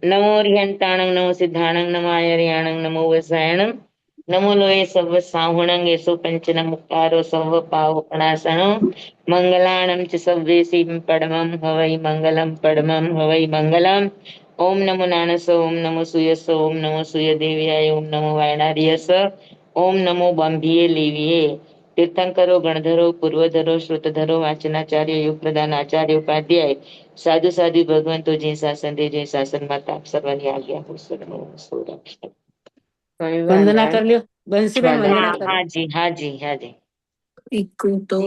નમો રિહંતાણං નમો સિદ્ધાણං નમો આયર્યાણં નમો વસાયણં નમો લોય સર્વ સાહુણંગ યેસો પંચન મુક્તારો સર્વ પાવપણાસણો મંગલાણં ચ સવ્વેસીમ પડમં હવૈ મંગલમ પડમં હવૈ મંગલમ ઓમ નમો નાનસ ઓમ નમો સુયસ ઓમ નમો સૂય દેવ્યાય ઓમ નમો વાયણાર્યસ ઓમ નમો બંભીએ લેવીએ તીર્થંકરો ગણધરો પૂર્વધરો શ્રુતધરો વાચનાચાર્ય યુગ પ્રધાન આચાર્ય ઉપાધ્યાય સાધુ સાધુ ભગવંતો જે શાસન દે જે શાસન માં તાપ સર્વની આજ્ઞા વંદના કરી લ્યો બંસીબેન, વંદના કરો. હાજી હાજી હાજી ikuto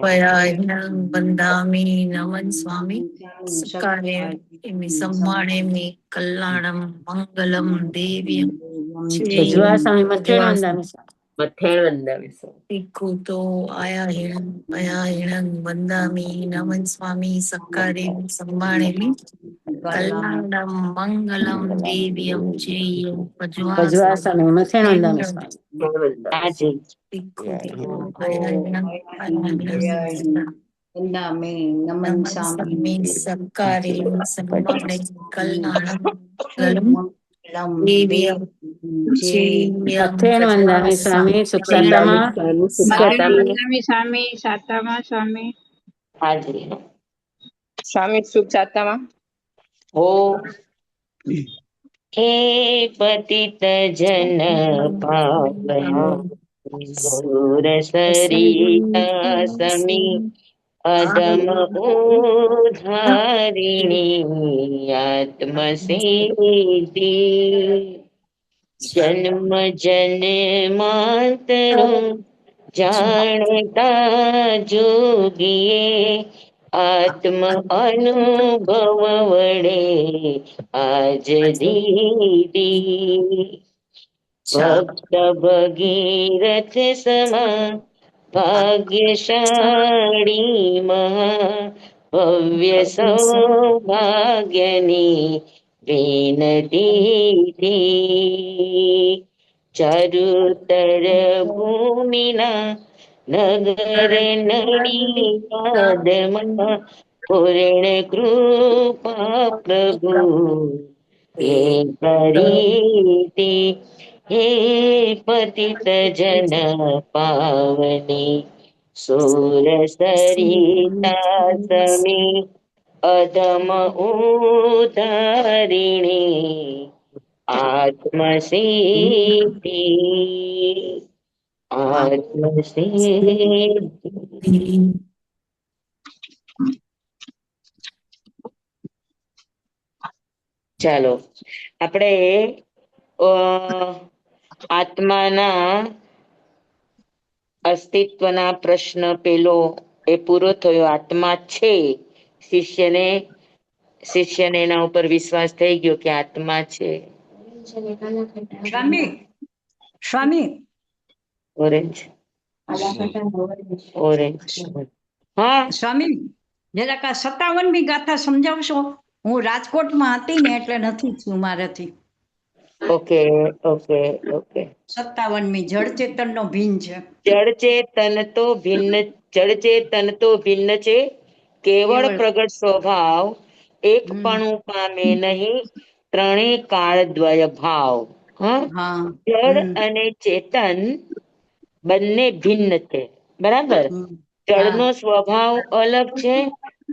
payayang bandami naman swami sakale imi sammane mi kallanam mangalam devyam Jujwa સ્વામી મથેણ વંદામી સ્વામી. મથેણ વંદામી ikuto ayahinam payahinam bandami naman swami sakale sammane mi kallanam mangalam devyam jeyam ભજવા સ્વામી મથેણ વંદામી સ્વામી. હાજી ikuto ayahinam payahinam Nami naman sa Namasami sakari sammane kallanam alam devyam jeyam મથેણ વંદામી સ્વામી. સુખસાતામાં સ્વામી સાતામાં સ્વામી હાજી સ્વામી સુખ સાતામાં હો હે પતિત જન પાવન સુર સરિતા સમી અદમ ઉધારિણી આત્મ સિદ્ધિ જન્મ જન્માંતરું જાણતા જોગીએ આત્મ અનુભવ વડે આજ દીદી ભક્ત ભગીરથ સમા ભાગ્યશાળી મહા ભવ્ય સૌભાગ્યની વિનતી ચરુતર ભૂમિના નગર નડી પાદમાં પૂર્ણ કૃપા પ્રભુ હે કરીતી હે પતિત જન પાવની સુર સરિતા સમી અધમ ઉદારિણી આત્મ સિદ્ધિ આત્મ સિદ્ધિ. ચાલો આપણે આત્માના અસ્તિત્વના પ્રશ્ન પેલો એ પૂરો થયો. આત્મા છે, શિષ્યને એના ઉપર વિશ્વાસ થઈ ગયો કે આત્મા છે. સ્વામી સ્વામી ઓરેન્જ ઓરેન્જ હા સ્વામી જરાક આ 57મી ગાથા સમજાવશો? હું રાજકોટમાં હતી ને એટલે નથી છું મારાથી. ઓકે ઓકે ઓકે 57મી જળ ચેતનનો ભીન છે. જળ ચેતન તો ભિન્ન છે, કેવળ પ્રગટ સ્વભાવ એકપણું પામે નહીં, ત્રણેય કાળ દ્વય ભાવ. જળ અને ચેતન બંને ભિન્ન છે, બરાબર. જળનો સ્વભાવ અલગ છે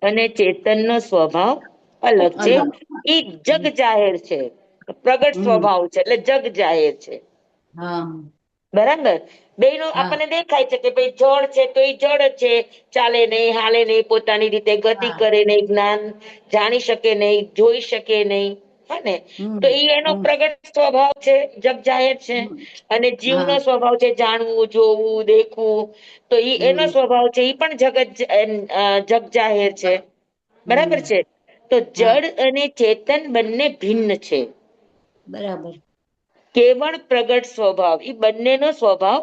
અને ચેતનનો સ્વભાવ અલગ છે. એ જગ જાહેર છે, પ્રગટ સ્વભાવ છે એટલે જગ જાહેર છે, બરાબર. બેનો આપણને દેખાય છે કે ભાઈ જળ છે તો એ જળ જ છે, ચાલે નહીં, હાલે નહીં, પોતાની રીતે ગતિ કરે નહીં, જ્ઞાન જાણી શકે નહીં, જોઈ શકે નહીં, હે ને. તો એ એનો પ્રગટ સ્વભાવ છે, જગ જાહેર છે. અને જીવનો સ્વભાવ છે જાણવું, જોવું, દેખવું, તો એ એનો સ્વભાવ છે, એ પણ જગ જાહેર છે, બરાબર છે. તો જડ અને ચેતન બંને ભિન્ન છે, બરાબર. કેવળ પ્રગટ સ્વભાવ, એ બંનેનો સ્વભાવ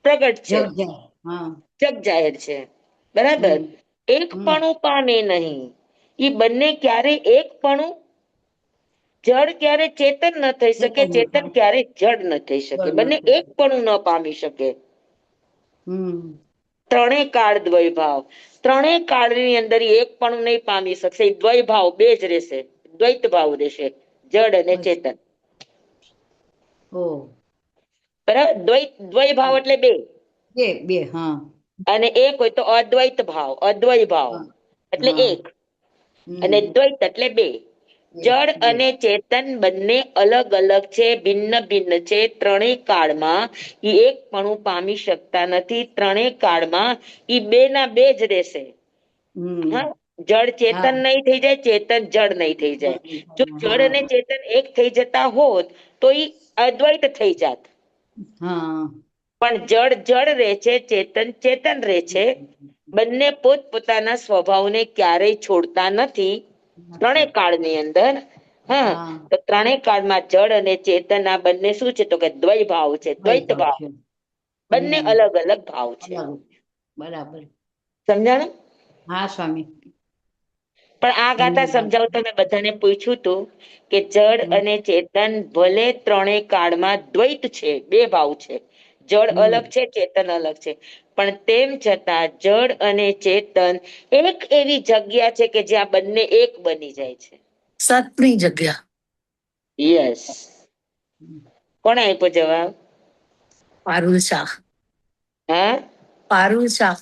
પ્રગટ છે, જગ જાહેર છે, બરાબર. એકપણું પામે નહીં, એ બંને ક્યારે એકપણું, જડ ક્યારે ચેતન ન થઈ શકે, ચેતન ક્યારે જડ ન થઈ શકે, બંને એકપણું ન પામી શકે. ત્રણેય કાળ દ્વૈભાવ, ત્રણેય કાળની અંદર ઈ એક પણ નહીં પામી શકશે. ઈ દ્વૈભાવ બે જ રહેશે, દ્વૈત ભાવ રહેશે, જડ અને ચેતન. ઓ બરાબર, દ્વૈભાવ એટલે બે, બે બે હા અને એક હોય તો અદ્વૈત ભાવ, અદ્વૈત ભાવ હા. એટલે હા. એક, અને દ્વૈત એટલે બે. જળ અને ચેતન બંને અલગ અલગ છે, ભિન્ન ભિન્ન છે. ત્રણેય કાળમાં ઈ એક પણ પામી શકતા નથી. ત્રણેય કાળમાં ઈ બે ના બે જ રહેશે. હા, જળ ચેતન નહીં થઈ જાય, ચેતન જળ નહીં થઈ જાય. જો જળ અને ચેતન એક થઈ જતા હોત તો ઈ અદ્વૈત થઈ જાત. હા પણ જળ જળ રહે છે, ચેતન ચેતન રહે છે. બંને પોતપોતાના સ્વભાવને ક્યારેય છોડતા નથી ત્રણેય કાળની અંદર. હા, તો ત્રણેય કાળમાં જળ અને ચેતન આ બંને શું છે તો કે દ્વૈભાવ છે, દ્વૈત ભાવ. બંને અલગ અલગ ભાવ છે. બરાબર. સમજાણું? હા સ્વામી. પણ આ ગાથા સમજાવતા મેં બધાને પૂછ્યું હતું કે જળ અને ચેતન ભલે ત્રણેય કાળમાં દ્વૈત છે, બે ભાવ છે, જળ અલગ છે, ચેતન અલગ છે, પણ તેમ છતાં જળ અને ચેતન એક એવી જગ્યા છે કે જ્યાં બંને એક બની જાય છે. સતની જગ્યા. યસ. કોણે આપ્યો જવાબ? પારુલ શાહ. હા, પારુલ શાહ.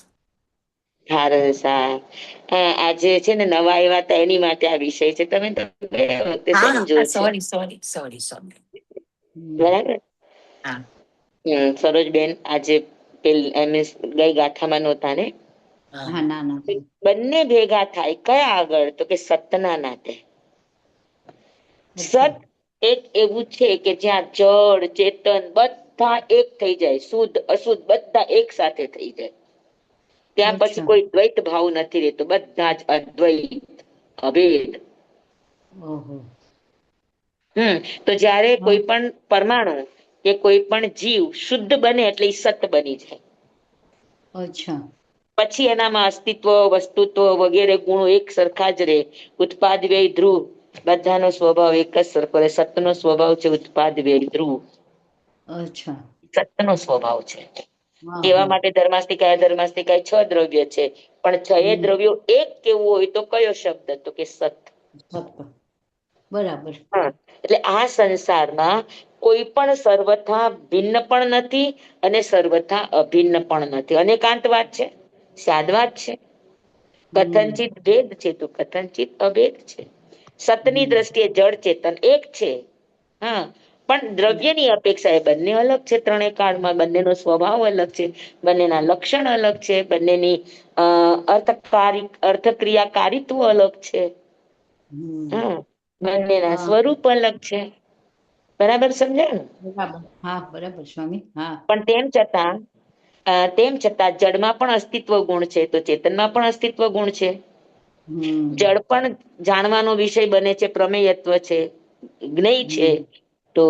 આજે છે ને નવા આવ્યા હતા એની માટે આ વિષય છે. તમે તો ગયા વખતે સમજો છો. સોરી. બરાબર. હા. સરોજબેન આજે ગઈ ગાથામાં નહોતા ને? હા ના ના બંને ભેગા થાય કયા આગળ તો કે સતના નાતે. સત એક એવું છે કે જ્યાં જળ ચેતન બધા એક થઈ જાય, શુદ્ધ અશુદ્ધ બધા એક સાથે થઈ જાય. ત્યાં પછી કોઈ દ્વૈત ભાવ નથી રહેતો, બધા જ અદ્વૈત અભેદ. તો જ્યારે કોઈ પણ પરમાણુ કે કોઈ પણ જીવ શુદ્ધ બને એટલે ઈ સત બની જાય. અચ્છા. પછી એનામાં અસ્તિત્વ, વસ્તુત્વ વગેરે ગુણો એક સરખા જ રહે. ઉત્પાદ વ્યય ધ્રુવ બધાનો સ્વભાવ એક જ સરખો રહે. સતનો સ્વભાવ છે ઉત્પાદ વ્યય ધ્રુવ. અચ્છા. સતનો સ્વભાવ છે. એવા માટે ધર્માસ્તિકાય 6 દ્રવ્ય છે, પણ 6 દ્રવ્યો એક કેવું હોય તો કયો શબ્દ તો કે સત. બરાબર. હા, એટલે આ સંસારમાં કોઈ પણ સર્વથા ભિન્ન પણ નથી અને સર્વથા અભિન્ન પણ નથી. અનેકાંતવાદ છે, સાદવાદ છે, કથનચિત ભેદ છે તો કથનચિત અભેદ છે. સતની દ્રષ્ટિએ જળ ચેતન એક છે. હા, પણ દ્રવ્યની અપેક્ષા એ બંને અલગ છે. ત્રણેય કાળમાં બંનેનો સ્વભાવ અલગ છે, બંનેના લક્ષણ અલગ છે, બંનેની અર્થક્રિયાકારીત્વ અલગ છે. હા, બંનેના સ્વરૂપ અલગ છે. બરાબર સમજાયું? બરાબર. હા બરાબર સ્વામી. હા પણ તેમ છતાં જળમાં પણ અસ્તિત્વ ગુણ છે તો ચેતનમાં પણ અસ્તિત્વ ગુણ છે. જળ પણ જાણવાનો વિષય બને છે, પ્રમેયત્વ છે, જ્ઞેય છે, તો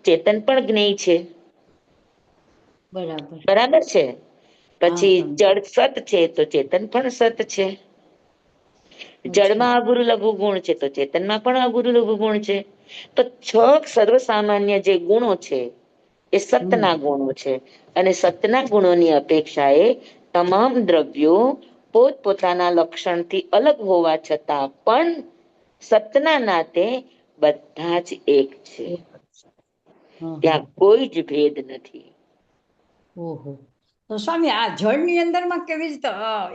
ચેતન પણ જ્ઞેય છે. બરાબર. બરાબર છે. હા પછી સ્વામી. જળ સત છે તો ચેતન પણ સત છે. અચ્છા. જળમાં અગુરુ લઘુ ગુણ છે તો ચેતનમાં પણ અગુરુ લઘુ ગુણ છે. તો 6 સર્વસામાન્ય જે ગુણો છે એ સતના ગુણો છે, અને સતના ગુણોની અપેક્ષા એ તમામ દ્રવ્યો પોતપોતાના લક્ષણથી અલગ હોવા છતાં પણ સતના નાતે બધા જ એક છે. ત્યાં કોઈ જ ભેદ નથી. ઓહો. તો સ્વામી આ જળની અંદરમાં કેવી રીતે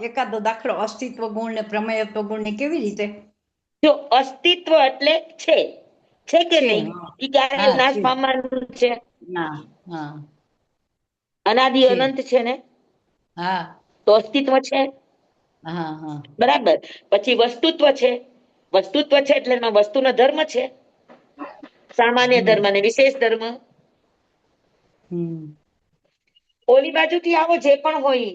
એકાદો દાખલો અસ્તિત્વ ગુણ ને પ્રમેયત્વ ગુણ ને કેવી રીતે? જો અસ્તિત્વ એટલે છે કે નહીં, એ ક્યારે હા નાશ છે. પામવાનું છે? ના. હા અનાદિ છે. અનંત છે ને, હા તો અસ્તિત્વ છે. હા બરાબર. પછી વસ્તુત્વ છે. વસ્તુત્વ છે એટલે એમાં વસ્તુનો ધર્મ છે, સામાન્ય ધર્મ અને વિશેષ ધર્મ. ઓલી બાજુથી આવો જે પણ હોય,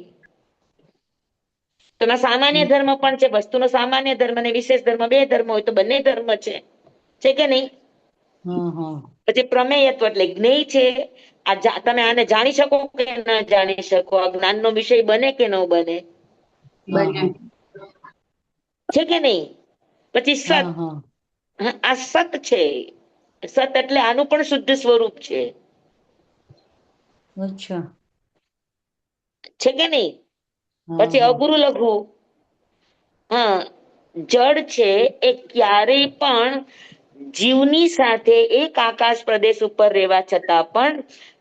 તો એમાં સામાન્ય ધર્મ પણ છે. વસ્તુનો સામાન્ય ધર્મ અને વિશેષ ધર્મ બે ધર્મ હોય તો બંને ધર્મ છે કે નહીં? પછી પ્રમેયત્વ એટલે જ્ઞેય છે. તમે આને જાણી શકો કે ન જાણી શકો? આ જ્ઞાનનો વિષય બને કે ન બને? બને. છે કે નહીં? પછી સત. આ સત છે. સત એટલે આનું પણ શુદ્ધ સ્વરૂપ છે. અચ્છા. છે કે નહીં? પછી અગુરુ લઘુ. હા, જળ છે એ ક્યારેય પણ જીવની સાથે એક આકાશ પ્રદેશ ઉપર રહેવા છતાં પણ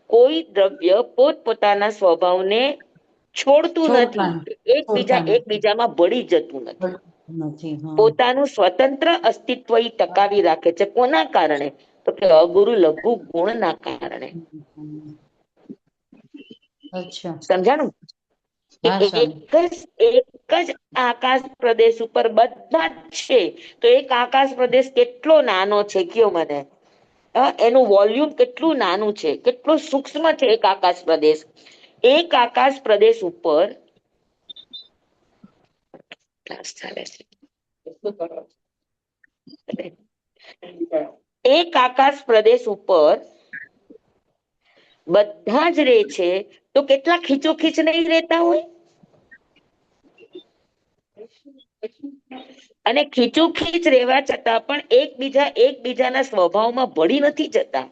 કોઈ દ્રવ્ય પોતપોતાના સ્વભાવને છોડતું છોડતા નથી, છોડતા નથી. એકબીજામાં ભળી જતું નથી. નથી. હા. પોતાનું સ્વતંત્ર અસ્તિત્વ ઈ ટકાવી રાખે છે. કોના કારણે? તો કે અગુરુ લઘુ ગુણના કારણે. અચ્છા. સમજાણું? કે હા સ્વામી. એક જ આકાશ પ્રદેશ ઉપર બધા જ છે. તો એક આકાશ પ્રદેશ કેટલો નાનો છે કયો મને? એનું વોલ્યુમ કેટલું નાનું છે, કેટલું સૂક્ષ્મ છે એક આકાશ પ્રદેશ. એક આકાશ પ્રદેશ ઉપર ક્લાસ ચાલે છે. એક આકાશ પ્રદેશ ઉપર બધા જ રે છે, તો કેટલા ખીચોખીચ નહીં રહેતા હોય? અને ખીચોખીચ રહેવા છતાં પણ એકબીજાના સ્વભાવમાં ભળી નથી જતા.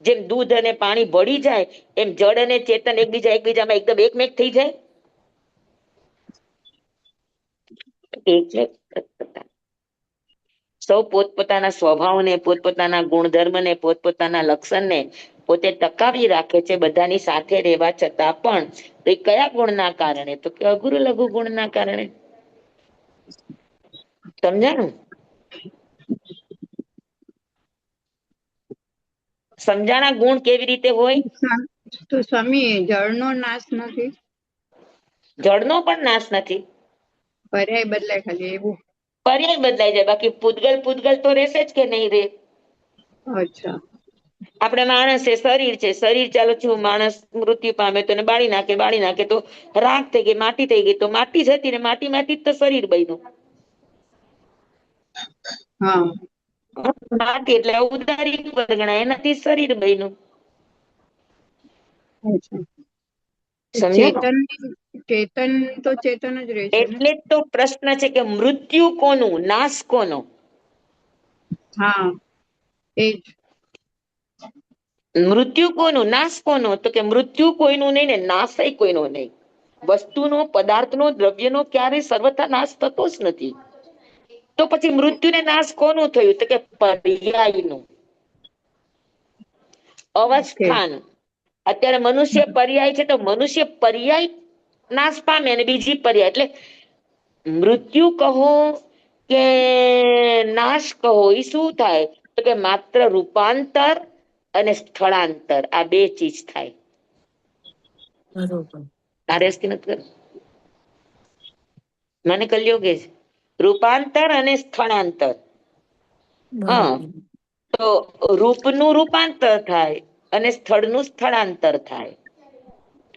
જેમ દૂધ અને પાણી ભળી જાય એમ જળ અને ચેતન એકબીજામાં એકદમ એકમેક થઈ જાય. એટલે સૌ પોતપોતાના સ્વભાવને, પોતપોતાના ગુણધર્મને, પોતપોતાના લક્ષણને પોતે ટકાવી રાખે છે, બધાની સાથે રહેવા છતાં પણ. તો એ કયા ગુણના કારણે? તો કે અગુરુ લઘુ ગુણના કારણે. સમજાણું? સમજાણા ગુણ કેવી રીતે હોય? તો સ્વામી જળનો નાશ નથી, જળનો પણ નાશ નથી, પર્યાય બદલાય ખાલી એવું. પર્યાય બદલાઈ જાય, બાકી પૂતગલ તો રહેશે જ કે નહીં રે? અચ્છા. આપણે માણસ છે, શરીર છે, શરીર ચાલો છું, માણસ મૃત્યુ પામે તો એને બાળી નાખે તો રાખ થઈ ગઈ, માટી થઈ ગઈ, તો માટી જ હતી ને માટીમાંથી જ તો શરીર બન્યું. હા. માટી એટલે ઉદારી ગણાય, એનાથી શરીર બન્યું. અચ્છા. સમજ્યા? ચેતન તો ચેતન જ રહે છે ને? એટલે જ તો પ્રશ્ન છે કે મૃત્યુ કોનું, નાશ કોનો? હા, એ જ. મૃત્યુ કોનું, નાશ કોનો? તો કે મૃત્યુ કોઈનું નહીં ને નાશય કોઈનો નહીં. વસ્તુનો, પદાર્થનો, દ્રવ્યનો ક્યારેય સર્વથા નાશ થતો જ નથી. તો પછી મૃત્યુને નાશ કોનું થયું? તો કે પર્યાયનું. ઓકે. અવસ્થાન. અત્યારે મનુષ્ય પર્યાય છે, તો મનુષ્ય પર્યાય નાશ પામે અને બીજી પર્યાય, એટલે મૃત્યુ કહો કે નાશ કહો, એ શું થાય? તો કે માત્ર રૂપાંતર અને સ્થળાંતર, આ બે ચીજ થાય. બરોબર. તારે નથી કર મને કલયુગે છે, રૂપાંતર અને સ્થળાંતર. હા, બરોબર. તો રૂપનું રૂપાંતર થાય અને સ્થળનું સ્થળાંતર થાય.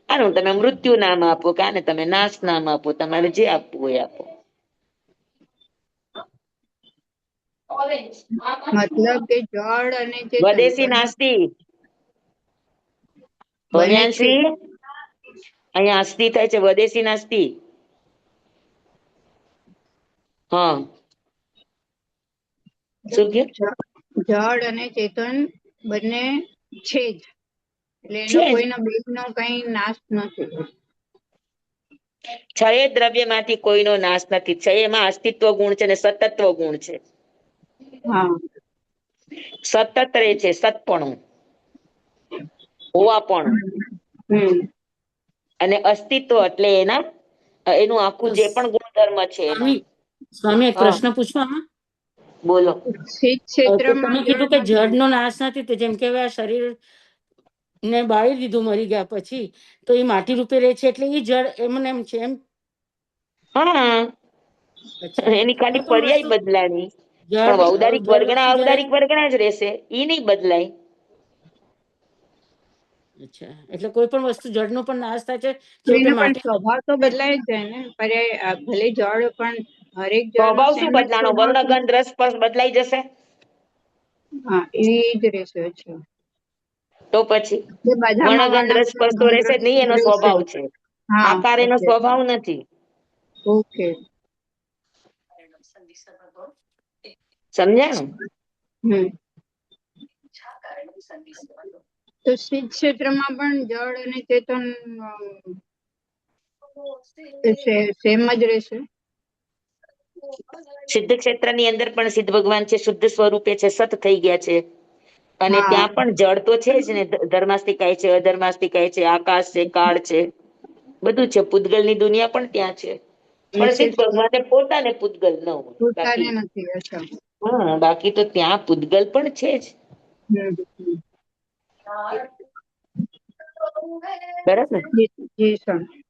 આનું તમે મૃત્યુ નામ આપો કે આને તમે નાશ નામ આપો, તમારે જે આપવું હોય આપો. મતલબ કે જળ અને ચેતન સ્વદેશી નાસ્તી બને છે. ભવ્યાંશી, અહીંયા અસ્થિ થાય છે, સ્વદેશી નાસ્તી. હા, શું કે જળ અને ચેતન બંને છે જ, એટલે એનો છે જ. કોઈનો બેનો કઈ નાશ નથી. છ દ્રવ્યમાંથી કોઈનો નાશ નથી. છ એમાં અસ્તિત્વ ગુણ છે અને સતત્વ ગુણ છે. હા. સતત રહે છે, સતપણું, હોવાપણું. હમ. અને અસ્તિત્વ એટલે એનું આખું તો જે પણ ગુણધર્મ છે એમાં. સ્વામી એક હા, પ્રશ્ન પૂછવા આમાં? બોલો. શીત તો ક્ષેત્રમાં તમે જળ કીધું કે નથી. જળનો નાશ નથી, તો જેમ કે હવે આ શરીર ને બાળી દીધું મરી ગયા પછી, તો એ માટી રૂપે રહે છે, એટલે એ જળ એમને એમ છે એમ? હા, અચ્છા. એની ખાલી કોઈ પણ પર્યાય વસ્તુ બદલાની, પણ જળ જળ વસ્તુ જયારે ઔદારિક વર્ગણા જ રહેશે, ઈ નહીં બદલાય. અચ્છા, એટલે કોઈ પણ વસ્તુ જળનો પણ નાશ થાય છે, તો છેવટે એનો પણ માટી. સ્વભાવ તો બદલાય જ જાય ને, પર્યાય ભલે જળ પણ હરેક જળ નો સ્વભાવ શું સેમ જ બદલાનો? સ્વભાવ વર્ણ, છે. ગંધ, રસ, સ્પર્શ બદલાઈ જશે. હા, એ જ રહેશે. અચ્છા. તો પછી એ બધામાં વર્ણગંધ રસ સ્પર્શ તો રહેશે જ નહીં, એનો રહેશે. સ્વભાવ છે. હા, આકાર એનો ઓકે સ્વભાવ નથી. ઓકે. સમજાણું? હમ. તો શીત ક્ષેત્રમાં પણ જળ અને ચેતન સેમ જ રહેશે. સિદ્ધ ક્ષેત્રની અંદર પણ સિદ્ધ ભગવાન છે, શુદ્ધ સ્વરૂપે છે, સત થઈ ગયા છે. અને હા ત્યાં પણ જળ તો છે જ ને, ધર્માસ્તિકાય છે, અધર્માસ્તિકાય છે, આકાશ છે, કાળ છે, બધું છે. પૂતગલની દુનિયા પણ ત્યાં છે. પણ એ સિદ્ધ ભગવાને પોતાને પૂતગલ ન હોય પોતાને બાકી. નથી. અચ્છા. હા, બાકી તો ત્યાં પૂતગલ પણ છે જ. હમ, હમ. બરાબર ને? જી સ્વામી.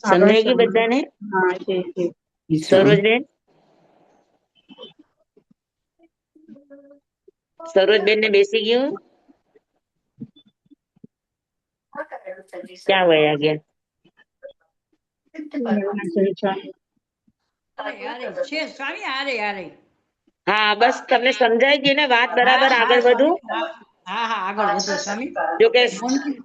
આગળ સમજાઈ ગયું સ્વામી. બધાને? હા, જી જી. સરોજબેન, સરોજબેન ને બેસી ગયું? ક્યાં વયા ગયા? જી સ્વામી. યારે છે સ્વામી, આરે આરે. હા, બસ તમને સમજાઈ ગઈ ને વાત હા બરાબર? હા આગળ વધુ. સ્વામી, હા હા હા, આગળ વધો સ્વામી. જોકે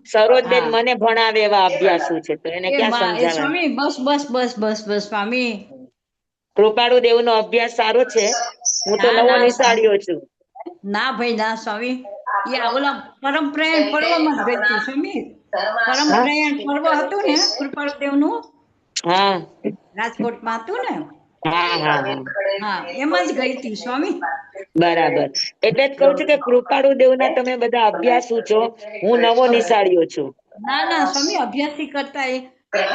સરોજબેન હા મને ભણાવે એવા અભ્યાસુ છે, તો એને ક્યાં એ સમજાવે. સ્વામી, બસ બસ બસ બસ બસ સ્વામી. કૃપાળુ દેવ નો અભ્યાસ સારો છે. હું તો ના નવો ના સ્વામી, નિશાળ્યો છું. ના ભાઈ ના સ્વામી. એ ઓલા પરમપ્રયાણ પર્વમાં જ ગઈ હતી સ્વામી. હા પરમપ્રયાણ પર્વ હતું ને કૃપાળુદેવનું, હા રાજકોટમાં હતું ને. હા હા હા, હા, એમાં જ ગઈ હતી સ્વામી. બરાબર. એટલે જ કઉ છું કે કૃપાળુ દેવ ના તમે બધા અભ્યાસુ છો, હું નવો નિશાળ્યો છું. ના ના સ્વામી, અભ્યાસી કરતા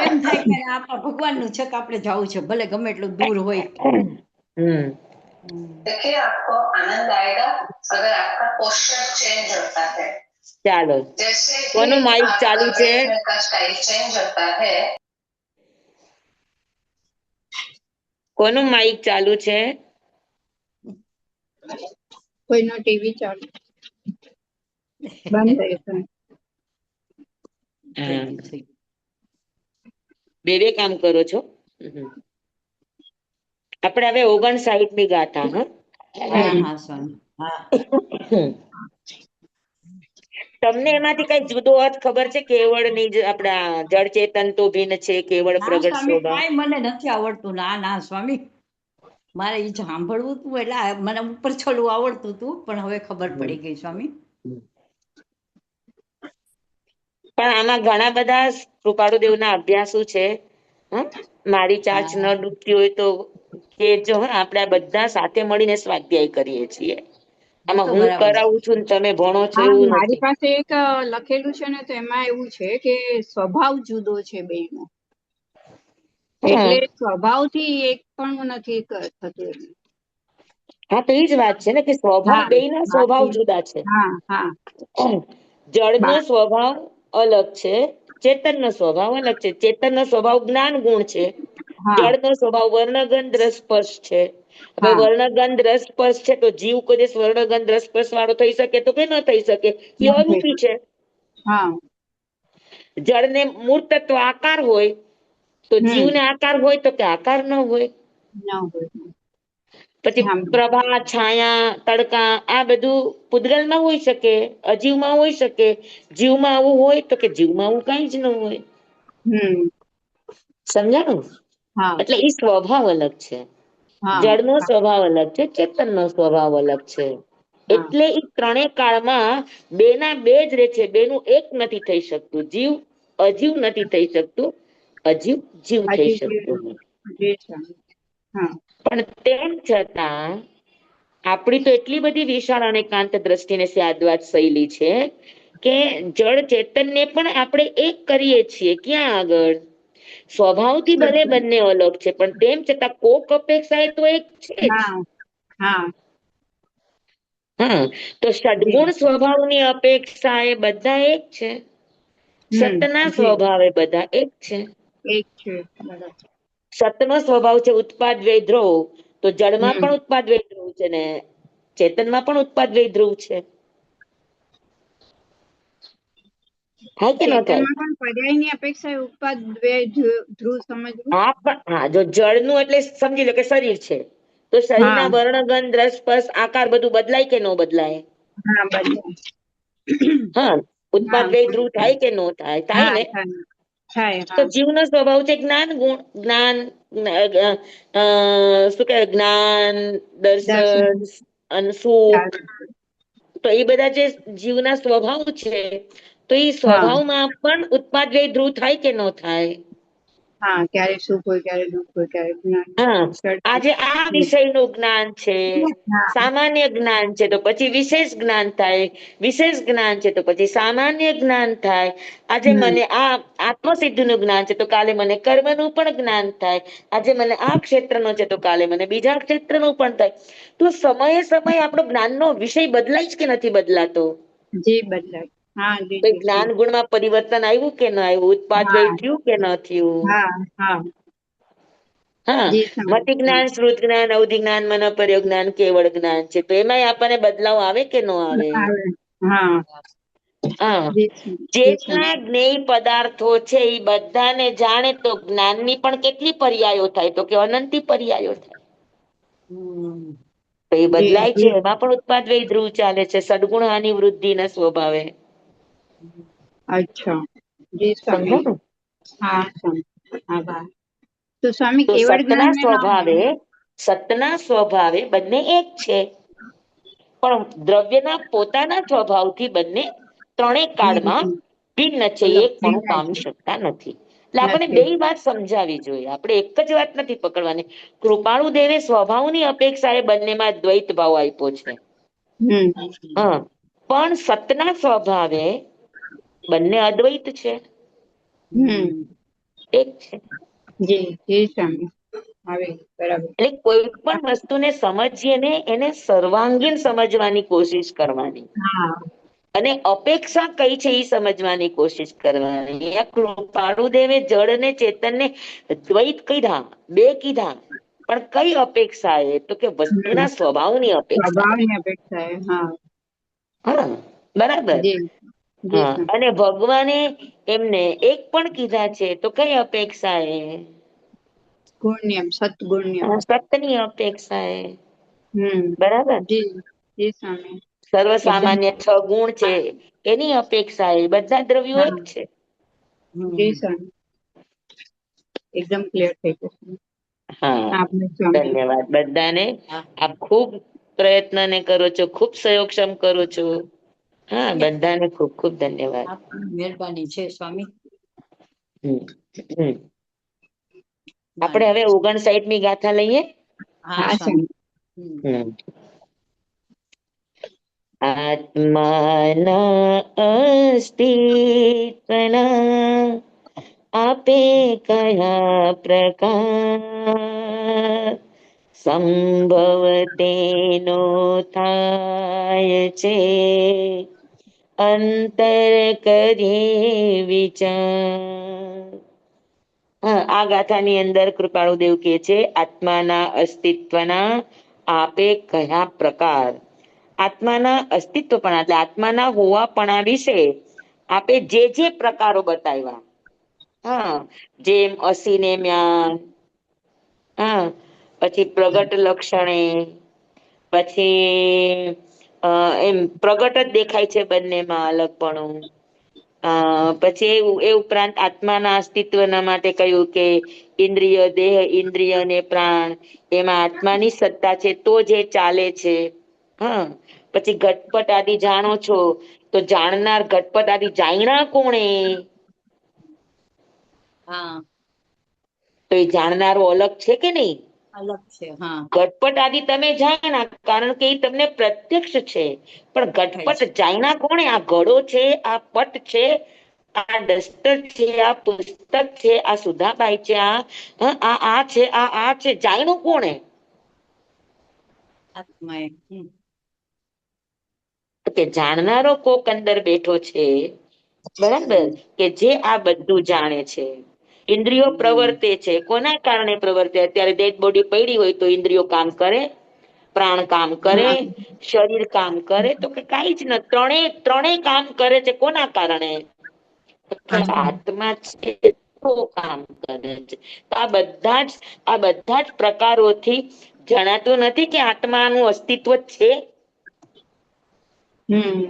એમ થાય કે આપણા ભગવાન નું છે કે આપણે જવું છે, ભલે ગમે એટલું દૂર હોય. હમ હમ. देखिए आपको आनंद आएगा अगर आपका पोस्चर चेंज होता है ચાલો, जैसे કોનું ही માઇક ચાલુ आपका છે? बैठने का स्टाइल चेंज होता है કોનું માઇક ચાલુ છે? કોઈનો ટીવી ચાલુ બંધ થઈ છે. થઈ હા, ગયું થઈ બે કામ કરો છો. આપણે હવે 59મી ગાથા. હા, ગયું. હા હા સ્વામી, હા. તમને એમાંથી કઈ જુદો અર્થ ખબર છે? કેવળ ની આપડા જળ ચેતન તો ભિન્ન છે, કેવળ ના પ્રગટ સ્વામી, સ્વભાવ. કાંઈ મને નથી આવડતું. ના ના સ્વામી, મારે એ સાંભળવું હતું એટલે મને ઉપર છોડવું આવડતું હતું, પણ હવે ખબર પડી ગઈ સ્વામી. પણ આમાં ઘણા બધા કૃપાળુ દેવ ના અભ્યાસો છે. હમ? મારી ચાંચ ન હા ડૂબતી હોય તો કે જો આપણે આ બધા સાથે મળીને સ્વાધ્યાય કરીએ છીએ. એ આમાં તો હું બરાબર છે. કરાવું છું ને તમે ભણો છો હા, એવું મારી નથી. પાસે એક લખેલું છે ને, તો એમાં એવું છે કે સ્વભાવ જુદો છે બેયનો. એટલે હમ સ્વભાવથી એક પણ નથી થતું એમ. હા, તો એ જ વાત છે ને કે સ્વભાવ, હા, બેયના સ્વભાવ બાકી જુદા છે. હા હા જળનો બા સ્વભાવ અલગ છે, ચેતનનો સ્વભાવ અલગ છે. ચેતનનો સ્વભાવ જ્ઞાન ગુણ છે, હા જળનો સ્વભાવ વર્ણગંધ રસસ્પર્શ છે. હવે હા વર્ણગંધ રસસ્પર્શ છે તો જીવ કોઈ દિવસ વર્ણગંધ રસસ્પર્શ વાળો થઈ શકે તો કે ન થઈ શકે, એ ના થઈ અરૂપી છે. હા જળને મૂળ તત્વ આકાર હોય તો હમ જીવને આકાર હોય તો કે આકાર ન હોય. ના હોય. પછી હા પ્રભા, છાયા, તડકા આ બધું પૂતગલમાં હોઈ શકે, અજીવમાં હોઈ શકે. જીવમાં આવું હોય તો કે જીવમાં આવું કઈ જ ન હોય. હમ સમજાણું? હા એટલે ઈ સ્વભાવ અલગ છે. હા જળનો સ્વભાવ અલગ છે, ચેતનનો સ્વભાવ અલગ છે. હા એટલે ઈ ત્રણેય કાળમાં બે ના બે જ રે છે, બેનું એક નથી થઈ શકતું. જીવ અજીવ નથી થઈ શકતું, અજીવ જીવ થઈ હજી શકતું. જે છે હા પણ તેમ છતાં આપણી તો એટલી બધી વિશાળ અને એકાંત દ્રષ્ટિને સ્યાદવાદ શૈલી છે કે જળ ચેતનને પણ આપણે એક કરીએ છીએ. ક્યાં આગળ? સ્વભાવથી ભલે બંને અલગ છે, પણ તેમ છતાં કોક અપેક્ષા એ તો એક છે જ. હા હા હા, તો જી સદગુણ સ્વભાવની અપેક્ષા એ બધા એક છે. સતના જી સ્વભાવે બધા એક છે. એક છે બરાબર. સતનો સ્વભાવ છે ઉત્પાદ વ્યય દ્રવ, તો જળમાં હમ પણ ઉત્પાદ વ્યય દ્રવ છે ને ચેતનમાં પણ ઉત્પાદ વ્યય ધ્રુવ છે. થાય કે ન થાય? ચેતનમાં પણ પર્યાયની અપેક્ષા ઉત્પાદ ધ્રુવ સમજવું. હા પણ હા, જો જળનું એટલે સમજી લો કે શરીર છે, તો હા શરીરના વર્ણગંધ રસસ્પર્શ આકાર બધું બદલાય કે ન બદલાય? હા બરાબર. હા, હા ઉત્પાદ વ્યય ધ્રુવ થાય કે ન થાય? થાય હા ને? થાય થાય તો હા જીવનો સ્વભાવ છે જ્ઞાન ગુણ. જ્ઞાન શું કે જ્ઞાન, દર્શન અને સુખ, તો એ બધા જે જીવના સ્વભાવ છે તો એ હા સ્વભાવમાં પણ ઉત્પાદ વ્યય ધ્રુવ થાય કે ન થાય? હા, ક્યારે સુખ હોય, ક્યારે દુઃખ હોય, ક્યારે જ્ઞાન હા ચડે. આજે આ વિષયનું જ્ઞાન છે, હા. સામાન્ય જ્ઞાન છે તો પછી વિશેષ જ્ઞાન થાય, વિશેષ જ્ઞાન છે તો પછી સામાન્ય જ્ઞાન થાય. આજે હમ. મને આ આત્મસિદ્ધિનું જ્ઞાન છે તો કાલે મને કર્મનું પણ જ્ઞાન થાય. આજે મને આ ક્ષેત્રનો છે તો કાલે મને બીજા ક્ષેત્રનું પણ થાય. તો સમયે સમયે આપણો જ્ઞાનનો વિષય બદલાય જ કે નથી બદલાતો? જી બદલાય. હા જી તો જી જ્ઞાન ગુણમાં પરિવર્તન આવ્યું કે ન આવ્યું? ઉત્પાદ વ્યય હા થયું કે ન થયું? હા હા હા, જી સ્વામી. મતિ જ્ઞાન, શ્રુત જ્ઞાન, અવધિ જ્ઞાન, મનોપર્ય જ્ઞાન, કેવળ જ્ઞાન છે તો એમાંય આપણને બદલાવ આવે કે ન આવે? આવે. હા હા, જી સ્વામી. જી જેટલા સ્વામી. જ્ઞેય પદાર્થો છે એ બધાને જાણે તો જ્ઞાનની પણ કેટલી પર્યાયો થાય? તો કે અનંતી પર્યાયો થાય. તો એ જી બદલાય છે, જી એમાં પણ ઉત્પાદ વ્યય ધ્રુવ ચાલે છે, સદગુણ હાનિ વૃદ્ધિના સ્વભાવે. અચ્છા જી સ્વામી. સમજો ને? હા સ્વામી. આભાર. તો સ્વામી તો કેવળ જ્ઞાન ને સતના સ્વભાવે બંને એક છે, પણ દ્રવ્યના પોતાના સ્વભાવથી બંને ત્રણેય કાળમાં ભિન્ન છે, અલગ એક થઈ પણ જાય પામી છે. શકતા નથી. એટલે આપણે બે નથી. વાત સમજાવી જોઈએ, આપણે એક જ વાત નથી પકડવાની. કૃપાળુ દેવે સ્વભાવની અપેક્ષાએ બંનેમાં દ્વૈત ભાવ આપ્યો છે. હમ. હા, પણ સતના સ્વભાવે બંને અદ્વૈત છે, હમ. એક છે. જી જી સ્વામી. હવે બરાબર. એટલે કોઈ પણ વસ્તુને સમજીએ ને એને સર્વાંગીણ સમજવાની કોશિશ કરવાની, હા અને અપેક્ષા કઈ છે એ સમજવાની કોશિશ કરવાની. આ કૃપાળુદેવે જળ ને ચેતન ને દ્વૈત કીધા, બે કીધા, પણ કઈ અપેક્ષા એ? તો કે હમ. વસ્તુના સ્વભાવની અપેક્ષા. સ્વભાવની અપેક્ષાએ. હા હા, બરાબર. જી જી હા, સ્વામી. અને ભગવાને એમને એક પણ કીધા છે તો કઈ અપેક્ષા એ? ગુણ્યમ સદગુણ્યમ. સતની અપેક્ષા એ. હમ. બરાબર. જી જી સ્વામી. એકદમ. સર્વસામાન્ય 6 ગુણ છે એની અપેક્ષા એ બધા દ્રવ્યો એક હા છે. જી સ્વામી. એકદમ ક્લિયર થઈ ગયું. હા, આપને સ્વામી. ધન્યવાદ બધાને. આપ ખૂબ પ્રયત્ન ને કરો છો, ખૂબ સહયોગક્ષમ કરો છો. હા, બધાને ખૂબ ખૂબ ધન્યવાદ. મહેરબાની છે સ્વામી. હમ હમ. આપણે હવે 59મી ગાથા લઈએ. હા હા સ્વામી. સ્વામી. હમ. આત્માના અસ્તિત્વના આપે કયા પ્રકાર સંભવ તેનો થાય છે, અંતર કરી વિચાર. હા, આ ગાથાની અંદર કૃપાળુદેવ કહે છે આત્માના અસ્તિત્વના આપે કયા પ્રકાર. આત્માના અસ્તિત્વપણા એટલે આત્માના હોવાપણા વિશે આપે જે જે પ્રકારો બતાવ્યા. હા, જેમ અસીને મ્યાન, હા, પછી પ્રગટ લક્ષણે, પછી એમ પ્રગટ જ દેખાય છે બંનેમાં અલગપણું. પછી એ ઉપરાંત આત્માના અસ્તિત્વના માટે કહ્યું કે ઇન્દ્રિય દેહ, ઇન્દ્રિય અને પ્રાણ એમાં આત્માની સત્તા છે તો જે ચાલે છે. હા, પછી ઘટપટ આદિ જાણો છો તો જાણનાર ઘટપટ આદિ જાણ્યા કોણે? હા તો એ જાણનારો અલગ છે કે નહીં? અલગ છે. હા ઘટપટ આદિ તમે જાણ્યા કારણ કે એ તમને પ્રત્યક્ષ છે, પણ દેખાય ઘટપટ છે. જાણ્યા કોણે? આ ઘડો છે, આ પટ છે, આ ડસ્ટર છે, આ પુસ્તક છે, આ સુધાબાઈ છે, આ છે, આ છે, જાણ્યું કોણે? આત્માએ. કે જાણનારો કોક અંદર બેઠો છે, બરાબર, કે જે આ બધું જાણે છે. ઇન્દ્રિયો પ્રવર્તે છે, કોના કારણે પ્રવર્તે? અત્યારે ડેડ બોડી પડી હોય તો ઇન્દ્રિયો કામ કરે, પ્રાણ કામ કરે, હા શરીર કામ કરે? તો કે કઈ જ નથી. ત્રણેય કામ કરે છે કોના કારણે? આત્મા. આત્મા છે તો કામ કરે છે. તો આ બધા જ પ્રકારોથી જણાતું નથી કે આત્માનું અસ્તિત્વ છે. હમ.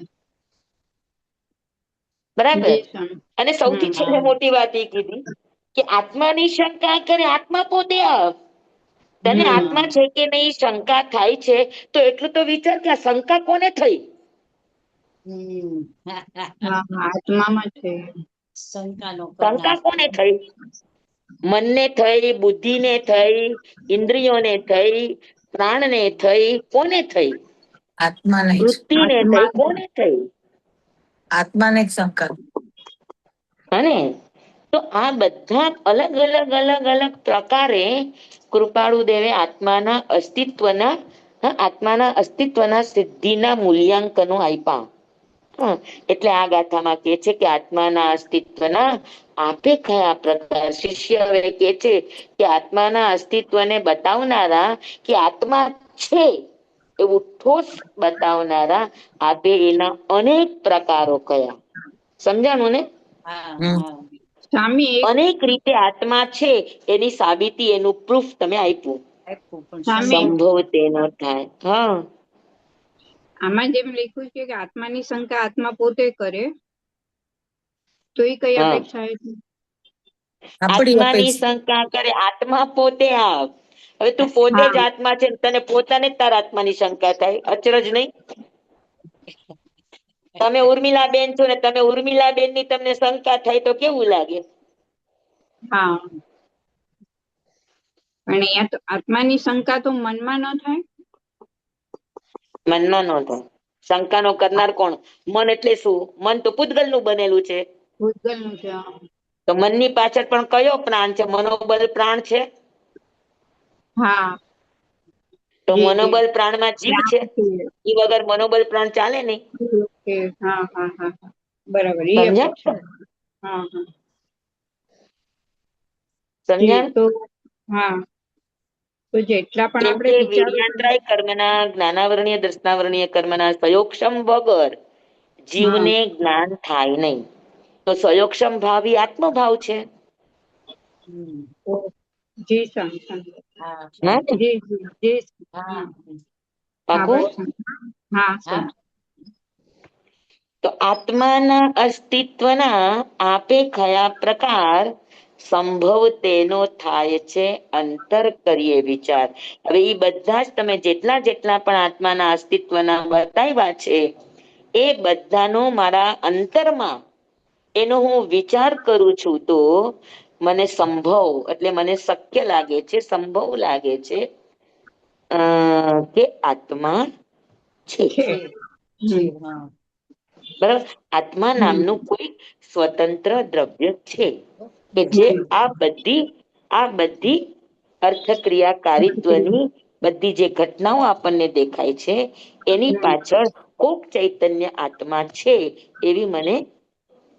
બરાબર. જી સ્વામી. અને સૌથી છેલ્લે મોટી વાત એ કીધી કે આત્માની શંકા કરે, આત્મા પોતે તને હમ. આત્મા છે કે નહીં શંકા થાય છે તો એટલું તો વિચાર કે આ શંકા કોને થઈ? હા આત્મામાં છે. શંકાનો શંકા કરનાર. કોને થઈ? મનને થઈ, બુદ્ધિને થઈ, ઇન્દ્રિયોને થઈ, પ્રાણને થઈ, કોને થઈ? આત્માને જ. વૃત્તિને થઈ, કોને થઈ? આત્માને જ શંકા. અને તો આ બધા અલગ અલગ અલગ અલગ પ્રકારે કૃપાળુ દેવે આત્માના અસ્તિત્વના સિદ્ધિના મૂલ્યાંકનો આપ્યા. એટલે આ ગાથામાં કે છે કે આત્માના અસ્તિત્વના આપે કયા પ્રકાર. શિષ્ય હવે કે છે કે આત્માના અસ્તિત્વને બતાવનારા કે આત્મા છે એવું ઠોસ બતાવનારા આપે એના અનેક પ્રકારો કયા. સમજાણું ને? સ્વામી એક અનેક રીતે આત્મા છે એની સાબિતી, એનું પ્રૂફ તમે આપ્યું. સ્વામી સંભવ તેનો થાય. હા, આમાં જેમ લખ્યું છે કે આત્માની શંકા આત્મા પોતે કરે, તો એ કઈ હા. અપેક્ષા છે? આપણી આત્માની અપેક્ષા. શંકા કરે, આત્મા પોતે આવ. હવે તું પોતે જ હા આત્મા છે, તને પોતાને જ તારા આત્માની શંકા થાય. અચરજ નહીં? તમે ઉર્મિલાબેન છો ને તમે ઉર્મિલાબેન ની તમને શંકા થાય તો કેવું લાગે? હા, પણ અહીંયા તો આત્માની શંકા તો મનમાં ન થાય. મનમાં નો થાય. શંકાનો કરનાર કોણ? મન એટલે શું? મન તો પૂતગલ નું બનેલું છે. ભૂતગલનું છે. તો મનની પાછળ પણ કયો પ્રાણ છે? મનોબળ પ્રાણ છે. હા, તો જી જી. મનોબળ પ્રાણમાં જીવ છે. એ વગર મનોબળ પ્રાણ ચાલે નહીં. ઓકે, હા હા હા હા, બરાબર. એ સમજ્યા? અપેક્ષા. હા હા, જી. સમજણ? તો હા, તો જેટલા પણ કેમ આપણે કે વિચારો વીર્યાંતરાય કર્મના જ્ઞાનાવરણીય દર્શનાવરણીય કર્મના સંયોગક્ષમ વગર હા જીવને જ્ઞાન થાય નહીં. તો સંયોગક્ષમ ભાવ ઈ આત્મભાવ છે. જી સ્વામી, સ્વામી. ના ને? જી જી જી. હા હા, પાકું? બસ સ્વામી. હા સ્વામી. તો આત્માના અસ્તિત્વના આપે કયા પ્રકાર સંભવ તેનો થાય છે અંતર કરીએ વિચાર. હવે એ બધા જ તમે જેટલા જેટલા પણ આત્માના અસ્તિત્વના બતાવ્યા છે એ બધાનો મારા અંતરમાં એનો હું વિચાર કરું છું તો મને સંભવ એટલે મને શક્ય લાગે છે, સંભવ લાગે છે કે આત્મા છે. બરાબર. આત્મા હમ નામનું કોઈ સ્વતંત્ર દ્રવ્ય છે કે જે હમ આ બધી અર્થક્રિયાકારીત્વની બધી જે ઘટનાઓ આપણને દેખાય છે એની હમ પાછળ કોક ચૈતન્ય આત્મા છે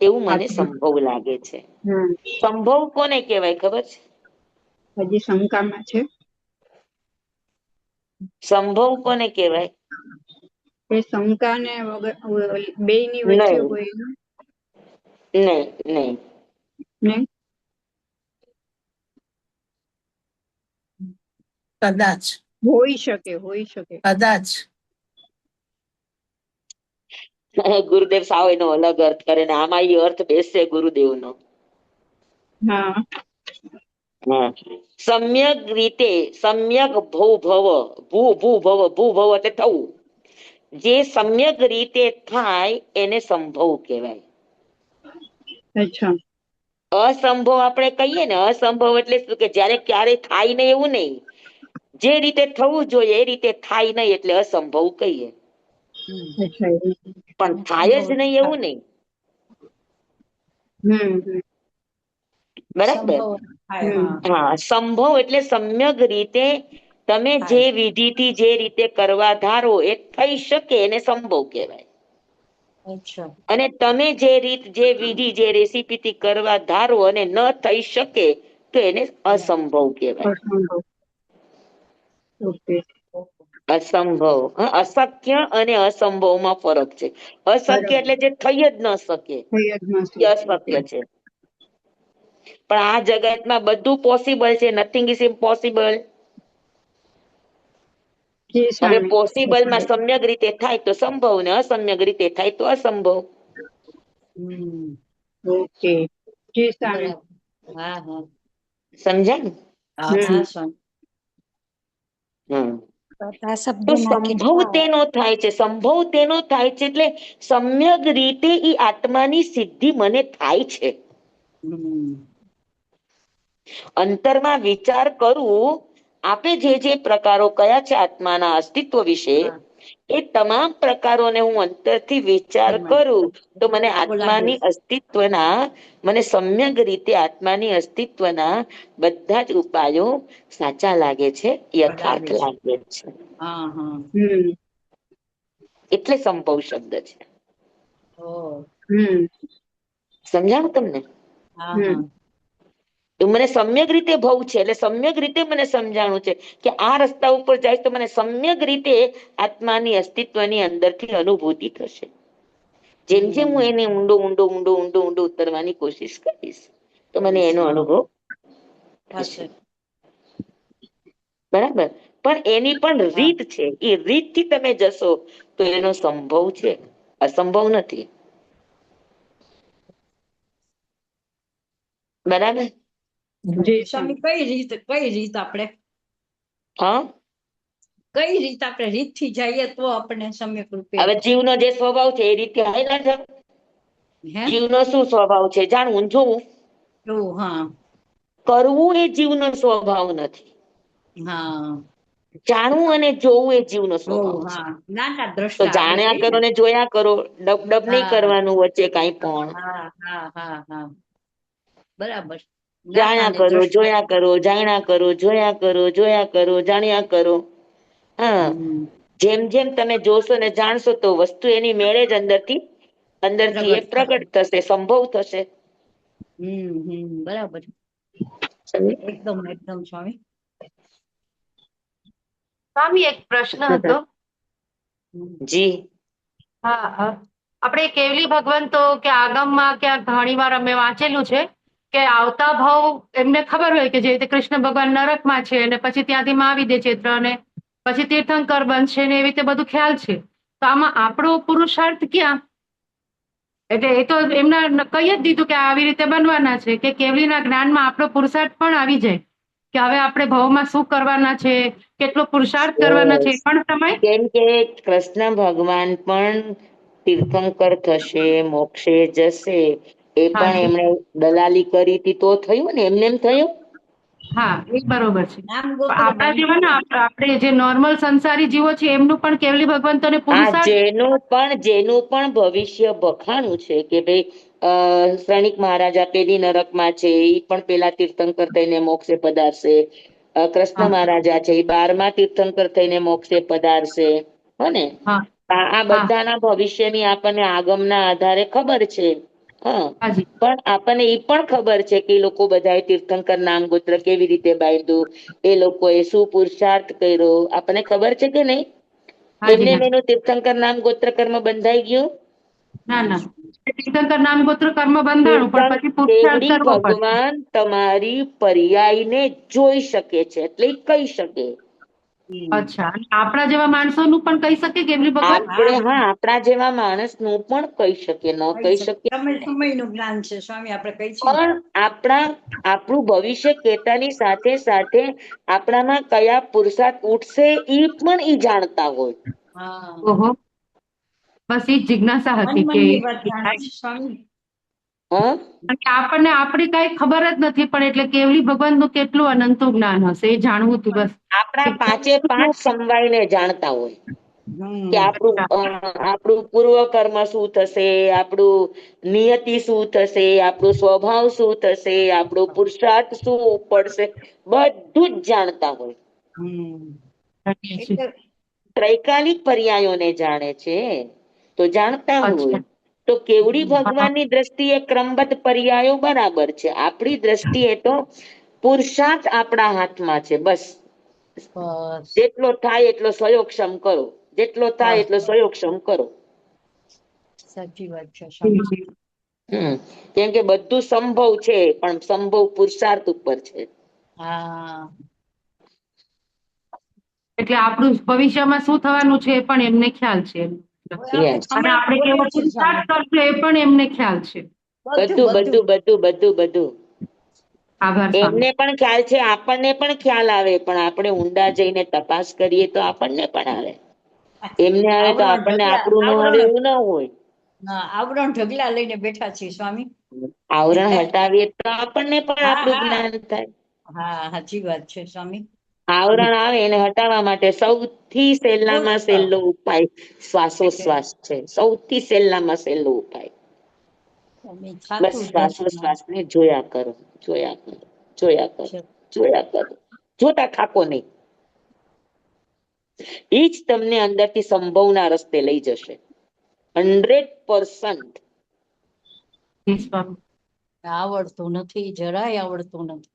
એવું મને આત્મા. સંભવ લાગે છે. હમ સંભવ કોને કહેવાય ખબર છે? હજી શંકામાં છે. સંભવ કોને કહેવાય? એ શંકા ને વગર બે ની વચ્ચે નહીં, હોય ને. નહીં, નહીં. ને કદાચ. હોઈ શકે, હોઈ શકે. કદાચ. ગુરુદેવ સાવ એનો અલગ અર્થ કરે ને આમાં એ અર્થ બેસશે ગુરુદેવનો. હા હા. સમ્યક રીતે સમ્યક ભૂ ભવ એટલે થવું. જે સમ્યક રીતે થાય એને સંભવ કહેવાય. અચ્છા. અસંભવ આપણે કહીએ ને, અસંભવ એટલે શું કે જયારે ક્યારેય થાય ને એવું નહીં. જે રીતે થવું જોઈએ એ રીતે થાય નહીં એટલે અસંભવ કહીએ. અચ્છા પણ થાય જ નહીં એવું નહીં. હમ બરાબર. હા, સંભવ એટલે સમ્યક રીતે તમે જે વિધિથી જે રીતે કરવા ધારો એ થઈ શકે એને સંભવ કહેવાય. અને તમે જે વિધિ જે રેસીપીથી કરવા ધારો અને ન થઈ શકે તો એને અસંભવ કહેવાય. અસંભવ. ઓકે. અસંભવ. અશક્ય અને અસંભવમાં ફરક છે. અશક્ય બરાબર. એટલે જે થઈ જ ન શકે થઈ જ ન એ શકે. ઓકે. અશક્ય છે. પણ આ જગતમાં બધું પોસિબલ છે. Nothing is impossible. જી હવે સ્વામી. પોસિબલમાં સમ્યક રીતે થાય તો સંભવ ને અસમ્યક રીતે થાય તો અસંભવ. ઓકે. જી સ્વામી. સમજ્યા ને? હમ હમ. તો સંભવ તેનો થાય છે. સંભવ તેનો થાય છે એટલે સમ્યક રીતે ઈ આત્માની સિદ્ધિ મને થાય છે. અંતરમાં વિચાર કરું, આપે જે પ્રકારો કયા છે આત્માના અસ્તિત્વ વિશે, હા. એ તમામ પ્રકારોને હું અંતરથી વિચાર એમાં. કરું તો મને બોલાવે. આત્માની અસ્તિત્વના, મને સમ્યક રીતે આત્માની અસ્તિત્વના બધા જ ઉપાયો સાચા લાગે છે, યથાર્થ બરાબર છે. લાગે છે. હા હા હમ એટલે સંભવ શબ્દ છે. ઓ હમ સમજાણું તમને? હા હમ હા તો મને સમ્યક રીતે ભવ છે, એટલે સમ્યક રીતે મને સમજાણું છે કે આ રસ્તા ઉપર જાય તો મને સમ્યક રીતે આત્માની અસ્તિત્વની અંદરથી અનુભૂતિ થશે. જેમ જેમ હું એને ઊંડો ઉતરવાની કોશિશ કરીશ તો મને એનો અનુભવ થશે. થશે. બરાબર. પણ એની પણ હા. રીત છે, એ રીતથી તમે જશો તો એનો સંભવ છે, અસંભવ નથી. બરાબર. સ્વામી કઈ રીત આપણે હા, કઈ રીત આપણે રીતથી જઈએ તો આપણે સમ્યક રૂપે હવે જીવનો જે સ્વભાવ છે એ રીતે હાય ના જાવ. હે જીવનો શું સ્વભાવ છે? જાણવું, જોવું, એવું. હા કરવું એ જીવનો સ્વભાવ નથી. હા જાણવું અને જોવું એ જીવનો સ્વભાવ જોવું. છે. હા નાના તો દ્રષ્ટા આપણે જાણ્યા કહીએ કરો ને. ને જોયા કરો, ડબ ડબ નહીં હા કરવાનું વચ્ચે કાંઈ પણ. હા હા હા હા બરાબર. જાણ્યા જ્ઞાતાને કરો, દ્રષ્ટા. જોયા કરો, જાણ્યા કરો, જોયા કરો, જોયા કરો, જાણ્યા કરો. હા, હમ જેમ જેમ તમે જોશો ને જાણશો તો વસ્તુ એની મેળે જ અંદરથી એ પ્રગટ પ્રગટ થશે, સંભવ થશે. બરાબર. એકદમ એકદમ સ્વામી. સ્વામી એક પ્રશ્ન હતો. જી. હા આપણે કેવલી ભગવંતો કે આગમમાં ક્યાંક ઘણી વાર અમે વાંચેલું છે કે આવતા ભાવ એમને ખબર હોય કે જે રીતે કૃષ્ણ ભગવાન નરકમાં છે અને પછી ત્યાંથી મહાવિદ્ય ચેત્ર અને પછી તીર્થંકર બનશે ને એવી રીતે બધું ખ્યાલ છે. તો આમાં આપણો પુરુષાર્થ ક્યાં? એટલે એ તો એમના કહી જ દીધું કે આવી રીતે બનવાના છે, કે કેવલીના જ્ઞાનમાં આપણો પુરુષાર્થ પણ આવી જાય કે હવે આપણે ભવમાં શું કરવાના છે, કેટલો પુરુષાર્થ કરવાના છે, Yes. એ પણ સમય. કેમ કે કૃષ્ણ ભગવાન પણ તીર્થંકર થશે, મોક્ષે જશે, એ પણ હાજી. એમણે દલાલી કરી હતી તો થયું ને, એમને એમ થયું. હા એ બરોબર છે. નામ પણ ગોત્ર આપણા જેવા બન્યા ને ને. આપણે જે નોર્મલ સંસારી જીવો છે એમનું પણ કેવલી ભગવંતોને આ પુરુષાર્થ. જેનું પણ ભવિષ્ય બખાણું છે કે ભાઈ શ્રેણિક મહારાજા પેલી નરકમાં છે, એ પણ પેલા તીર્થંકર થઈને મોક્ષે પધારશે. કૃષ્ણ હા મહારાજા છે એ 12મા તીર્થંકર થઈને મોક્ષે પધારશે. હો ને? હા આ હા બધાના ભવિષ્યની આપણને આગમના આધારે ખબર છે. હા, હાજી પણ આપણને એ પણ ખબર છે કે એ લોકો બધાએ તીર્થંકર નામ ગોત્ર કેવી રીતે બાંધ્યું, એ લોકોએ શું પુરુષાર્થ કર્યો, આપણને ખબર છે કે નહીં? હાજી એમને હાજી. એનું તીર્થંકર નામ ગોત્ર કર્મ બંધાઈ ગયું. ના ના, તીર્થંકર નામ ગોત્ર કર્મ બંધાણું પણ પછી પુરુષાર્થ કેવડી કરવો પડશે. ભગવાન તમારી પર્યાયને જોઈ શકે છે, એટલે ઈ કહી શકે. અચ્છા, અને આપણા જેવા માણસોનું પણ કહી શકે કેવલી ભગવાન. આપણા જેવા માણસનું પણ કહી શકે, ન કહી શકે. સમયનું જ્ઞાન છે સ્વામી, આપણે કહી છીએ ને. પણ આપણું ભવિષ્ય કહેતાની સાથે સાથે આપણામાં કયા પુરુષાર્થ ઉઠશે ઈ પણ ઈ જાણતા હોય. હા ઓહો, બસ એ જ જિજ્ઞાસા હતી કે મનની વાત જાણે છે સ્વામી. હા, અને આપણને આપણી કઈ ખબર જ નથી, પણ એટલે કેવલી ભગવાનનું કેટલું અનંતું જ્ઞાન હશે એ જાણવું હતું બસ. આપણા પાંચે પાંચ સમવાયને જાણતા હોય કે અચ્છા આપણું પૂર્વ કર્મ શું થશે, આપણું નિયતિ શું થશે, આપણું સ્વભાવ શું થશે, આપણો પુરુષાર્થ શું પડશે, બધું જ જાણતા હોય. એટલે ત્રૈકાલિક પર્યાયોને જાણે છે તો જાણતા હોય. અચ્છા તો કેવડી હા, ભગવાનની દ્રષ્ટિએ ક્રમબદ્ધ પર્યાયો બરાબર છે, આપણી દ્રષ્ટિએ તો પુરુષાર્થ આપણા હાથમાં છે. બસ બસ જેટલો થાય એટલો સ્વયોક્ષમ કરો, જેટલો થાય બસ એટલો બસ. સ્વયોક્ષમ કરો. સાચી વાત છે જી, સ્વામી. જી. કેમ કે બધું સંભવ છે, પણ સંભવ પુરુષાર્થ ઉપર છે. હા એટલે આપણું ભવિષ્યમાં શું થવાનું છે એ પણ એમને ખ્યાલ છે. હવે આપણે યસ, અને હમણાં આપણે બોલીએ કેવો છીએ ને પુરુષાર્થ સ્વામી. કરશું એ પણ એમને ખ્યાલ છે. બધું બધું બધું બધું બધું બધું બધું આભાર એમને સ્વામી. પણ ખ્યાલ છે, આપણને પણ ખ્યાલ આવે, પણ આપણે ઊંડા જઈને તપાસ કરીએ તો આપણને પણ આવે. એમને આવે તો આવરણ આપણને ઢગલા આપણું ન આવે આવરણ એવું ના હોય. આવરણ ઢગલા લઈને બેઠા છીએ સ્વામી. આવરણ હટાવીએ તો આપણને પણ હા, આપણું હા. જ્ઞાન થાય. હા, સાચી વાત છે સ્વામી. આવરણ આવે એને હટાવવા માટે સૌથી સહેલામાં સહેલો ઉપાય શ્વાસોશ્વાસ છે. સૌથી સહેલામાં સહેલો ઉપાય. સ્વામી બસ થાતું જ નથી. શ્વાસોશ્વાસને જોયા કરો, જોયા કરો, જોયા કરો, જોયા કરો. જોતા થાકો નહીં. એ જ તમને અંદરથી સંભવના રસ્તે લઈ જશે. 100%. આવડતું નથી, જરાય આવડતું નથી.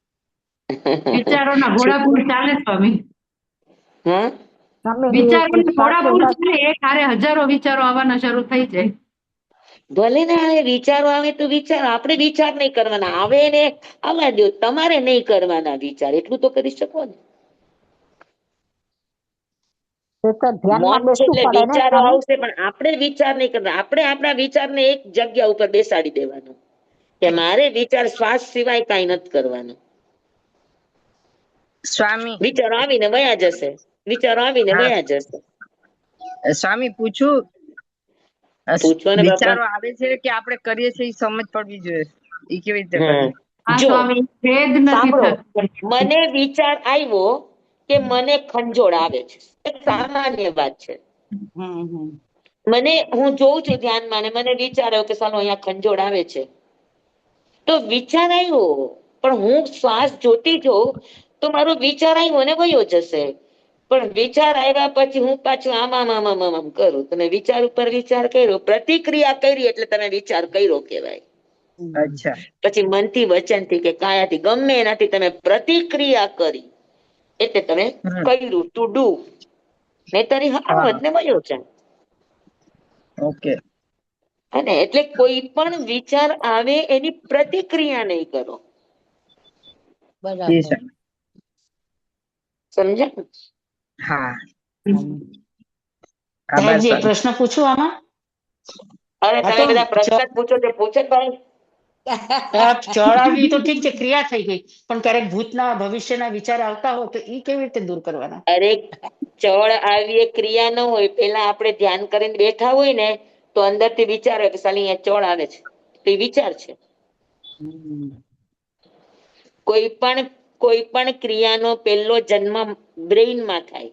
વિચારોના ઘોડાપુર ચાલે સ્વામી. હા, વિચારોના ઘોડાપુર ચાલે, એક હારે હજારો વિચારો આવવાના શરૂ થઈ જાય. ભલે ને આવે વિચારો આવે તો વિચારો, આપણે વિચાર નહીં કરવાના. આવે ને આવવા દો, તમારે નહીં કરવાના વિચાર. એટલું તો કરી શકો ને. મોત છે એટલે વિચારો આવશે, પણ આપણે વિચાર નહીં કરવાના. આપણે આપણા વિચારને એક જગ્યા ઉપર બેસાડી દેવાનો કે મારે વિચાર શ્વાસ સિવાય કઈ નથી કરવાનું. સ્વામી વિચારો આવીને વયા જશે, વિચારો આવીને હા. વયા જશે. સ્વામી પૂછું, પૂછો ને બાપા. વિચારો આવે છે કે આપણે કરીએ છીએ એ સમજ પડવી જોઈએ. એ કેવી રીતે હા. કરવી? આ જો સ્વામી ભેદ નથી સાંભળો, થતો. મને વિચાર આવ્યો કે મને ખંજોળ આવે છે, એક સામાન્ય વાત છે. હું જોઉં છું ધ્યાનમાં ને મને વિચાર આવ્યો કે ચાલો અહીંયા ખંજોળ આવે છે, તો વિચાર આવ્યો, પણ હું શ્વાસ જોતી જોઉં તો મારો વિચાર આવ્યો ને વયો જશે. પણ વિચાર આવ્યા પછી હું પાછું આમ કરું. તમે વિચાર ઉપર વિચાર કર્યો, પ્રતિક્રિયા કરી એટલે તમે વિચાર કર્યો કહેવાય. અચ્છા. પછી મનથી, વચનથી કે કાયાથી ગમે એનાથી તમે પ્રતિક્રિયા કરી એટલે તમે કર્યું, ટુ ડુ. નહીતર આવત ને વયો જાય. ઓકે. અને એટલે કોઈ પણ વિચાર આવે એની પ્રતિક્રિયા નહીં કરો. બરાબર. સમજ્યા? હા. સાહેબજી એક પ્રશ્ન પૂછું આમાં? અરે હા તમે તો બધા પ્રશ્ન પૂછો તે પૂછે ભાઈ. જળ આવી તો ઠીક છે, ક્રિયા થઈ ગઈ, પણ ક્યારેક ભૂતના ભવિષ્યના વિચાર આવતા હોય તો એ કેવી રીતે દૂર કરવાના? અરે ચળ આવી એ ક્રિયા ન હોય, પેલા આપણે ધ્યાન કરીને બેઠા હોય ને તો અંદરથી વિચાર હોય કે સાલી અહીંયા ચળ આવે છે, તો એ વિચાર છે. કોઈ પણ ક્રિયાનો પહેલો જન્મ બ્રેઇનમાં થાય,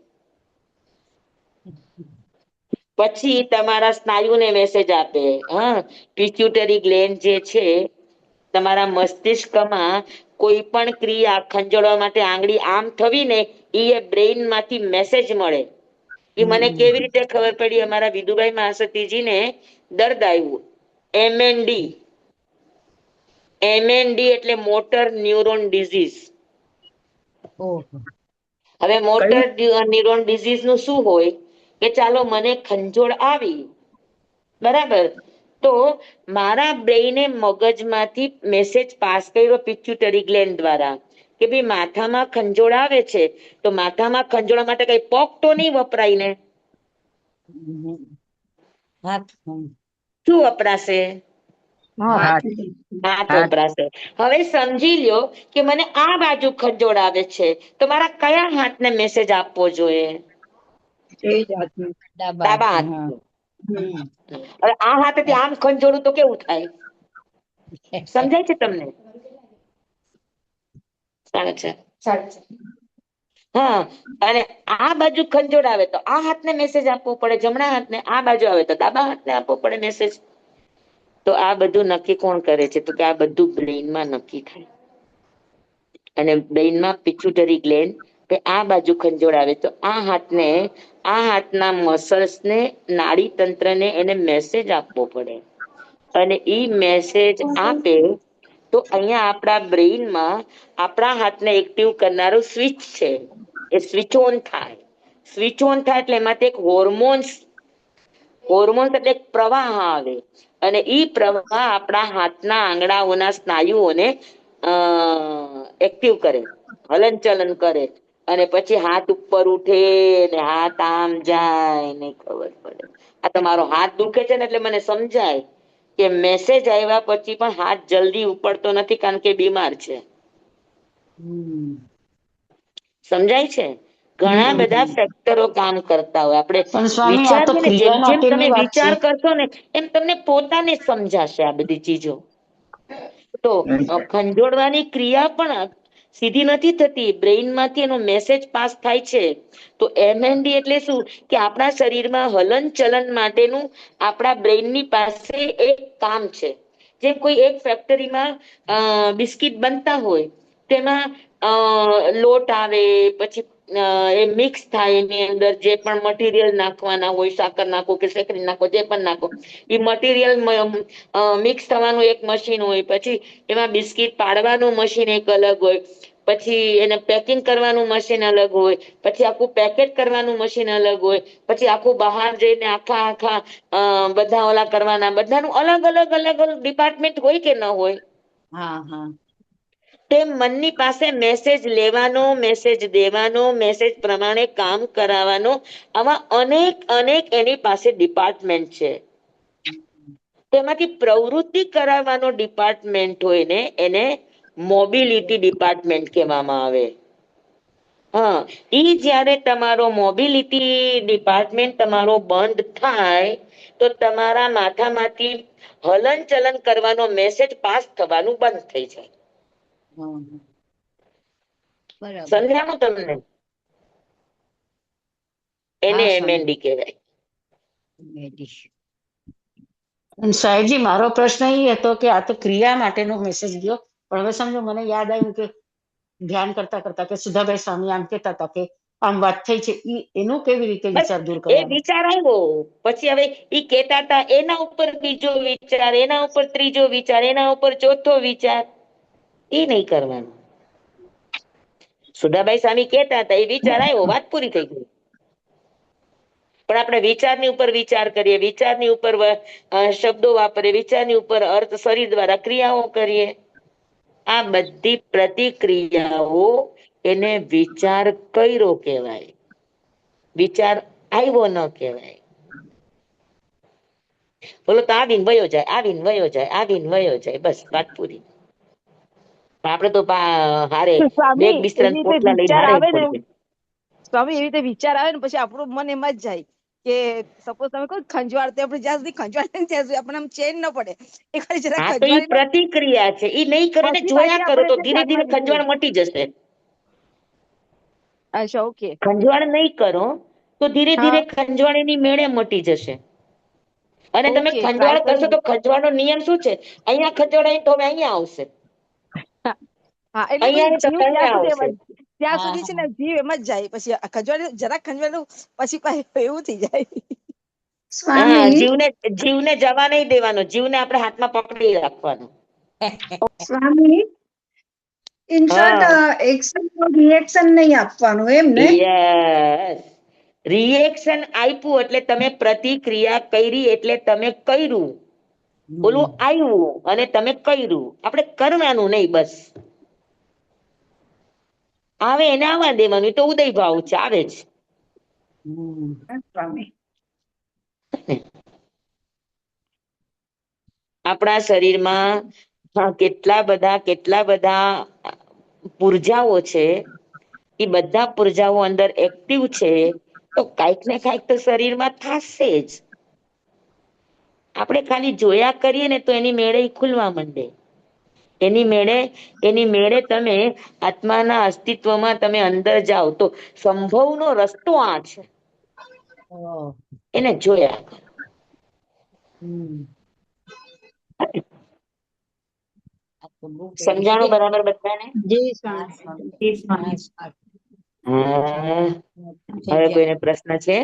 પછી તમારા સ્નાયુને મેસેજ આપે. હા, પિટ્યુટરી ગ્લેન્ડ જે છે તમારા મસ્તિષ્કમાં, કોઈ પણ ક્રિયા ખંજોળવા માટે આંગળી આમ થવી ને એ બ્રેઇન માંથી મેસેજ મળે. એ મને કેવી રીતે ખબર પડી? અમારા વિદુભાઈ મહાસતીજીને દર્દ આવ્યું, MND એટલે મોટર ન્યુરોન ડિઝીઝ. હવે મોટર ન્યુરોન ડિઝીઝ નું શું હોય કે ચાલો મને ખંજોળ આવી, બરાબર, તો મારા બ્રેઇને મગજમાંથી મેસેજ પાસ કર્યો પિટ્યુટરી ગ્લેન્ડ દ્વારા કે ભાઈ માથામાં ખંજોળ આવે છે, તો માથામાં ખંજોળવા માટે કઈ પોક તો નહીં વપરાય ને. શું વપરાશે? હાથ વપરાશે. હવે સમજી લ્યો કે મને આ બાજુ ખંજોળ આવે છે, તો મારા કયા હાથને મેસેજ આપવો જોઈએ? ડાબા હાથ. હવે આ હાથેથી આમ ખંજોળું તો કેવું થાય? સમજાય છે તમને? હા, અને આ બાજુ ખંજોળ આવે તો આ હાથને મેસેજ આપવો પડે, જમણા હાથને. આ બાજુ આવે તો ડાબા હાથને આપવો પડે મેસેજ. તો આ બધું નક્કી કોણ કરે છે? તો કે આ બધું બ્રેઇનમાં નક્કી થાય. અને બ્રેઇનમાં પિટ્યુટરી ગ્લેન્ડ કે આ બાજુ ખંજોળ આવે તો આ હાથના મસલ્સને, નાડી તંત્રને એને મેસેજ આપવો પડે. અને ઈ મેસેજ આપે તો અહીંયા આપણા બ્રેઇનમાં આપણા હાથને એક્ટિવ કરનારું સ્વિચ છે, એ સ્વિચ ઓન થાય. સ્વિચ ઓન થાય એટલે એમાંથી એક હોર્મોન્સ એટલે એક પ્રવાહ આવે, અને ઈ પ્રવાહ આપણા હાથના આંગળાઓના સ્નાયુઓને એક્ટિવ કરે, હલનચલન કરે, અને પછી હાથ ઉપર ઉઠે ને હાથ આમ જાય ને ખબર પડે. આ તમારો હાથ દુખે છે ને એટલે મને સમજાય કે મેસેજ આવ્યા પછી પણ હાથ જલ્દી ઉપડતો નથી, કારણ કે બીમાર છે. સમજાય છે? ઘણા બધા ફેક્ટરો કામ કરતા હોય. આપણે પણ સ્વામી, આ તો વિચારીએ ને, જેમ ક્રિયા જેમ તમે માટેની વાત છે. વિચાર કરશો ને એમ તમને પોતાને સમજાશે આ બધી ચીજો. તો ખંજોળવાની ક્રિયા પણ સીધી નથી થતી, બ્રેઇન માંથી એનો મેસેજ પાસ થાય છે. તો MND એટલે શું કે આપણા શરીરમાં હલન ચલન માટેનું આપણા બ્રેઇનની પાસે એક કામ છે. જેમ કોઈ એક ફેક્ટરીમાં બિસ્કિટ બનતા હોય, તેમાં લોટ આવે, પછી એ મિક્સ થાય, એની અંદર જે પણ મટીરિયલ નાખવાના હોય, સાકર નાખો કે શેકરી નાખો, જે પણ નાખો, એ મટીરિયલ મિક્સ થવાનું એક મશીન હોય, પછી એમાં બિસ્કિટ પાડવાનું મશીન એક અલગ હોય, પછી એને પેકિંગ કરવાનું મશીન અલગ હોય, પછી આખું પેકેટ કરવાનું મશીન અલગ હોય, પછી આખું બહાર જઈને આખા બધા ઓલા કરવાના, બધાનું અલગ અલગ અલગ અલગ ડિપાર્ટમેન્ટ હોય કે ન હોય. હા હા તેમ મનની પાસે મેસેજ લેવાનો, મેસેજ દેવાનો, મેસેજ પ્રમાણે કામ કરાવવાનો, આવા અનેક અનેક એની પાસે ડિપાર્ટમેન્ટ છે. તેમાંથી પ્રવૃત્તિ કરાવવાનો ડિપાર્ટમેન્ટ હોય ને એને મોબિલિટી ડિપાર્ટમેન્ટ કહેવામાં આવે. હા, ઈ જ્યારે તમારો મોબિલિટી ડિપાર્ટમેન્ટ તમારો બંધ થાય તો તમારા માથામાંથી હલન ચલન કરવાનો મેસેજ પાસ થવાનું બંધ થઈ જાય. બરાબર. સમજાણું તમને? એને હા, સમજાયું. MND કહેવાય. સાહેબજી, મારો પ્રશ્ન એ હતો કે આ તો ક્રિયા માટેનો મેસેજ ગયો, પણ હવે સમજો મને યાદ આવ્યું કે ધ્યાન કરતા કરતા કે સુધાભાઈ સ્વામી આમ કહેતા હતા કે આમ વાત થઈ છે, એનું કેવી રીતે વિચાર દૂર એ કરવાનો? વિચાર આવ્યો પછી હવે ઈ કહેતા હતા એના ઉપર બીજો વિચાર, એના ઉપર ત્રીજો વિચાર, એના ઉપર ચોથો વિચાર, એ નહીં કરવાનું. સુધાભાઈ સ્વામી કહેતા હતા, એ વિચાર આવ્યો, વાત પૂરી થઈ ગઈ. પણ આપણે વિચારની ઉપર વિચાર કરીએ, વિચારની ઉપર શબ્દો વાપરીએ, વિચારની ઉપર અર્થ શરીર દ્વારા ક્રિયાઓ કરીએ. આ બધી પ્રતિક્રિયાઓ એને વિચાર કર્યો કહેવાય, વિચાર આવ્યો ન કહેવાય. બોલો તો આવીને વયો જાય, આવીને વયો જાય, આવીને વયો જાય, બસ વાત પૂરી. આપડે તો હારે સ્વામી બેગ એવી બિસ્તરા રીતે પોટલા લઈને વિચાર હારે આવે ને, પડીએ. સ્વામી એવી રીતે વિચાર આવે ને પછી આપણું મન એમાં જ જાય કે સપોઝ તમે કહો ખંજવાળ, તો આપણે જ્યાં સુધી ખંજવાળ ને ત્યાં સુધી આપણને આમ ચેન ન પડે. એ ખાલી જરા હા, તો એ ખંજવાળી પ્રતિક્રિયા છે, એ નહીં કરો ને પછી જોયા કરો આપણે તો જે ધીરે ધીરે ધ્યાનમાં ખંજવાળ લઈએ. મટી જશે. અચ્છા, ઓકે. ખંજવાળ નહીં કરો તો ધીરે ધીરે હા, ખંજવાળ એની મેળે મટી જશે. અને તમે ઓકે, ટ્રાય ખંજવાળ કરશો કરીએ. તો ખંજવાળનો નિયમ શું છે? અહીંયા ખંજવાળ તો હવે અહીંયા આવશે, હા, એટલે પછી અહીંયા તો જીવ અહીંયા આવશે. ત્યાં હા સુધી છે હા ને જીવ એમ જ જાય, પછી ખંજવાળ જરાક ખંજવાળ પછી પાછું એવું થઈ જાય. હા, સ્વામી જીવને જવા નહીં દેવાનો, જીવને આપણે હાથમાં પકડી રાખવાનો. સ્વામી ઇનશોર્ટ હા, એક્શન રિએક્શન નહીં આપવાનું એમ ને? યસ. રિએક્શન આપ્યું એટલે તમે પ્રતિક્રિયા કરી એટલે તમે કર્યું. ઓલું આવ્યું અને તમે કર્યું, આપણે કરવાનું નહીં, બસ. આવે એને આવવા દેવાનું, તો ઉદય ભાવ છે, આવે જ. સ્વામી આપણા શરીરમાં કેટલા બધા પુરજાઓ છે, એ બધા પુરજાઓ અંદર એક્ટિવ છે, તો કાંઈક ને કાંઈક તો શરીરમાં થશે જ. આપણે ખાલી જોયા કરીએ ને તો એની મેળે ખુલવા માંડે. એની મેળે તમે આત્માના અસ્તિત્વમાં તમે અંદર જાઓ તો સંભવનો રસ્તો આ છે, એને જોયા કરો. સમજાણું બરાબર બધાને? જી હા, સ્વામી. સ્વામી. હા, હવે કોઈને પ્રશ્ન છે?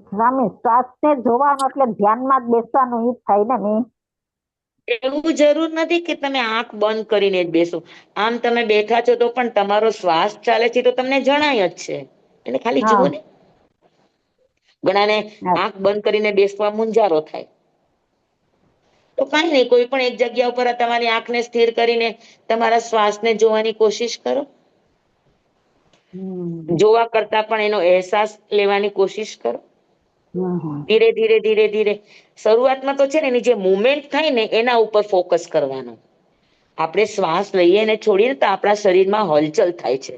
સ્વામી, શ્વાસને જોવાનો એટલે ધ્યાનમાં જ બેસવાનું ઈ જ થાય ને? એવું જરૂર નથી કે તમે આંખ બંધ કરીને જ બેસો. આમ તમે બેઠા છો તો પણ તમારો શ્વાસ ચાલે છે તો તમને જણાય જ છે, એટલે ખાલી જુઓ ને. ઘણાને આંખ બંધ કરીને બેસવા મૂંઝારો થાય, તો કાંઈ નહીં, કોઈ પણ એક જગ્યા ઉપર તમારી આંખને સ્થિર કરીને તમારા શ્વાસને જોવાની કોશિશ કરો. જોવા કરતા પણ એનો અહેસાસ લેવાની કોશિશ કરો. ધીરે ધીરે ધીરે ધીરે શરૂઆતમાં તો છે ને એની જે મુવમેન્ટ થાય ને એના ઉપર ફોકસ કરવાનો. આપણે શ્વાસ લઈએ ને છોડીએ ને તો આપણા શરીરમાં હલચલ થાય છે,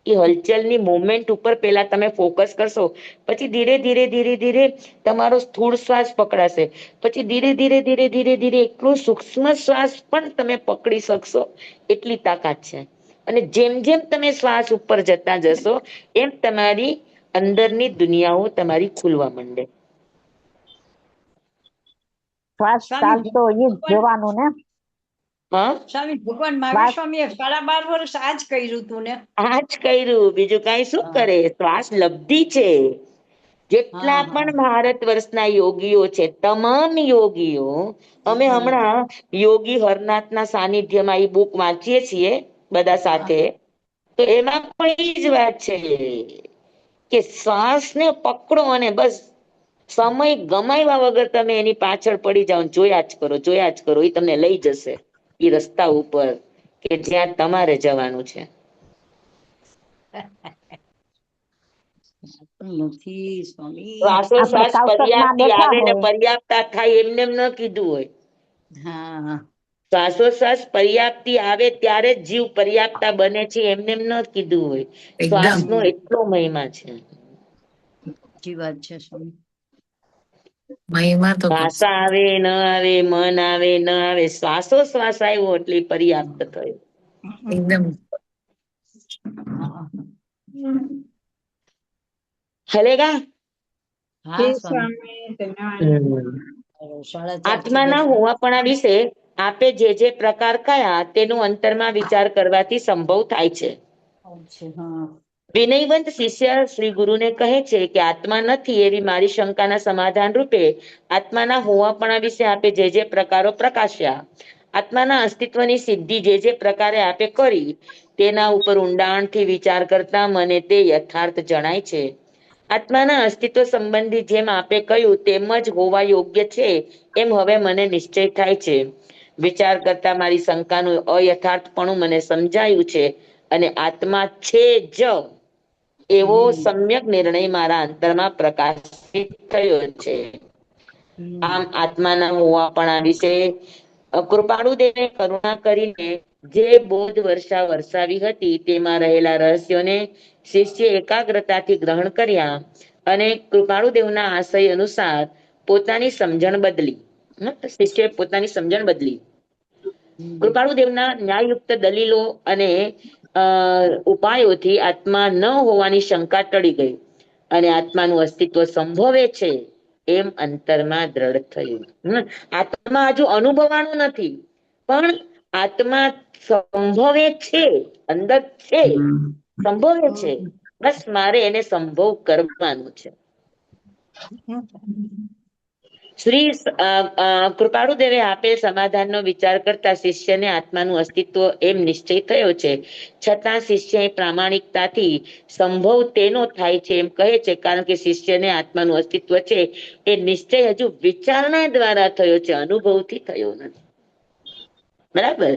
એ હલચલની મુવમેન્ટ ઉપર પહેલા તમે ફોકસ કરશો, પછી ધીરે ધીરે ધીરે ધીરે તમારો સ્થૂળ શ્વાસ પકડાશે, પછી ધીરે ધીરે ધીરે ધીરે ધીરે એટલો સૂક્ષ્મ શ્વાસ પણ તમે પકડી શકશો, એટલી તાકાત છે. અને જેમ જેમ તમે શ્વાસ ઉપર જતા જશો એમ તમારી અંદરની દુનિયાઓ તમારી ખુલવા માંડે. શ્વાસ સ્વામી ચાલતો એ જ ભગવાન જોવાનું ને. હા, સ્વામી ભગવાન મહાવીર શ્વાસ સ્વામીએ 12.5 વર્ષ આ જ કર્યું હતું ને. આ જ કર્યું, બીજું કઈ શું હા કરે? શ્વાસ લબ્ધી છે. જેટલા હા હા પણ ભારત વર્ષના યોગીઓ છે, તમામ યોગીઓ, અમે હમણાં યોગી હરનાથના સાનિધ્યમાં એ બુક વાંચીએ છીએ બધા સાથે, તો એમાં પણ એ જ વાત છે કે શ્વાસને પકડો અને બસ સમય ગમાવ્યા વગર તમે એની પાછળ પડી જાઓ, જોયા જ કરો, જોયા જ કરો, એ તમને લઈ જશે એ રસ્તા ઉપર કે જ્યાં તમારે જવાનું છે. નથી સ્વામી. આપણે શ્વાસોશ્વાસ સાવચકમાં પર્યાપ્તિ બેઠા આવે ને હોય. પર્યાપ્તા થાય એમને એમ ન કીધું હોય. હા શ્વાસોશ્વાસ પર્યાપ્તિ આવે ત્યારે જ જીવ પર્યાપ્તા બને છે, એમને એમ ન કીધું હોય. એકદમ શ્વાસનો એટલો મહિમા છે. સાચી વાત છે સ્વામી. મહિમા તો ભાષા આવે ન આવે, મન આવે ન આવે, શ્વાસોશ્વાસ આવ્યો એટલે પર્યાપ્ત થયો. એકદમ હલેગા. હા જી સ્વામી. સ્વામી ધન્યવાદ. 4:30 થઈ આત્માના ગયા. હોવાપણા વિશે આપે જે જે પ્રકાર કયા તેનું અંતરમાં વિચાર કરવાથી સંભવ થાય છે. હા વિનયવંત શિષ્ય શ્રી ગુરુને કહે છે કે આત્મા નથી એવી મારી શંકાના સમાધાન રૂપે આત્માના હોવાપણા વિશે આપે જે જે પ્રકારો પ્રકાશ્યા, આત્માના અસ્તિત્વની સિદ્ધિ જે જે પ્રકારે આપે કરી તેના ઉપર ઊંડાણથી વિચાર કરતા મને તે યથાર્થ જણાય છે. આત્માના અસ્તિત્વ સંબંધી જેમ આપે કહ્યું તેમ જ હોવા યોગ્ય છે એમ હવે મને નિશ્ચય થાય છે. વિચાર કરતા મારી શંકાનું અયથાર્થપણું મને સમજાયું છે અને આત્મા છે જ એવો સમ્યક નિર્ણય મારા અંતરમાં પ્રકાશિત થયો છે. આમ આત્માના હોવાપણા વિશે કૃપાળુદેવે કરુણા કરીને જે બોધ વર્ષા વરસાવી હતી તેમાં રહેલા રહસ્યોને શિષ્ય એકાગ્રતાથી ગ્રહણ કર્યા અને કૃપાળુદેવના આશય અનુસાર પોતાની સમજણ બદલી. શિષ્યએ પોતાની સમજણ બદલી. કૃપાળુદેવના ન્યાયયુક્ત દલીલો અને ઉપાયોથી આત્મા ન હોવાની શંકા ટળી ગઈ અને આત્માનું અસ્તિત્વ સંભવે છે એમ અંતરમાં દ્રઢ થયું. આત્મા હજુ અનુભવાનું નથી, પણ આત્મા સંભવે છે, અંદર છે, સંભવે છે, બસ મારે એને સંભવ કરવાનું છે. શ્રી કૃપાળુદેવે આપેલ સમાધાનનો વિચાર કરતા શિષ્યને આત્માનું અસ્તિત્વ એમ નિશ્ચય થયો છે. છતાં શિષ્ય પ્રામાણિકતાથી સંભવ તેનો થાય છે એમ કહે છે, કારણ કે શિષ્યને આત્માનું અસ્તિત્વ છે એ નિશ્ચય હજુ વિચારણા દ્વારા થયો છે, અનુભવથી થયો નથી. બરાબર.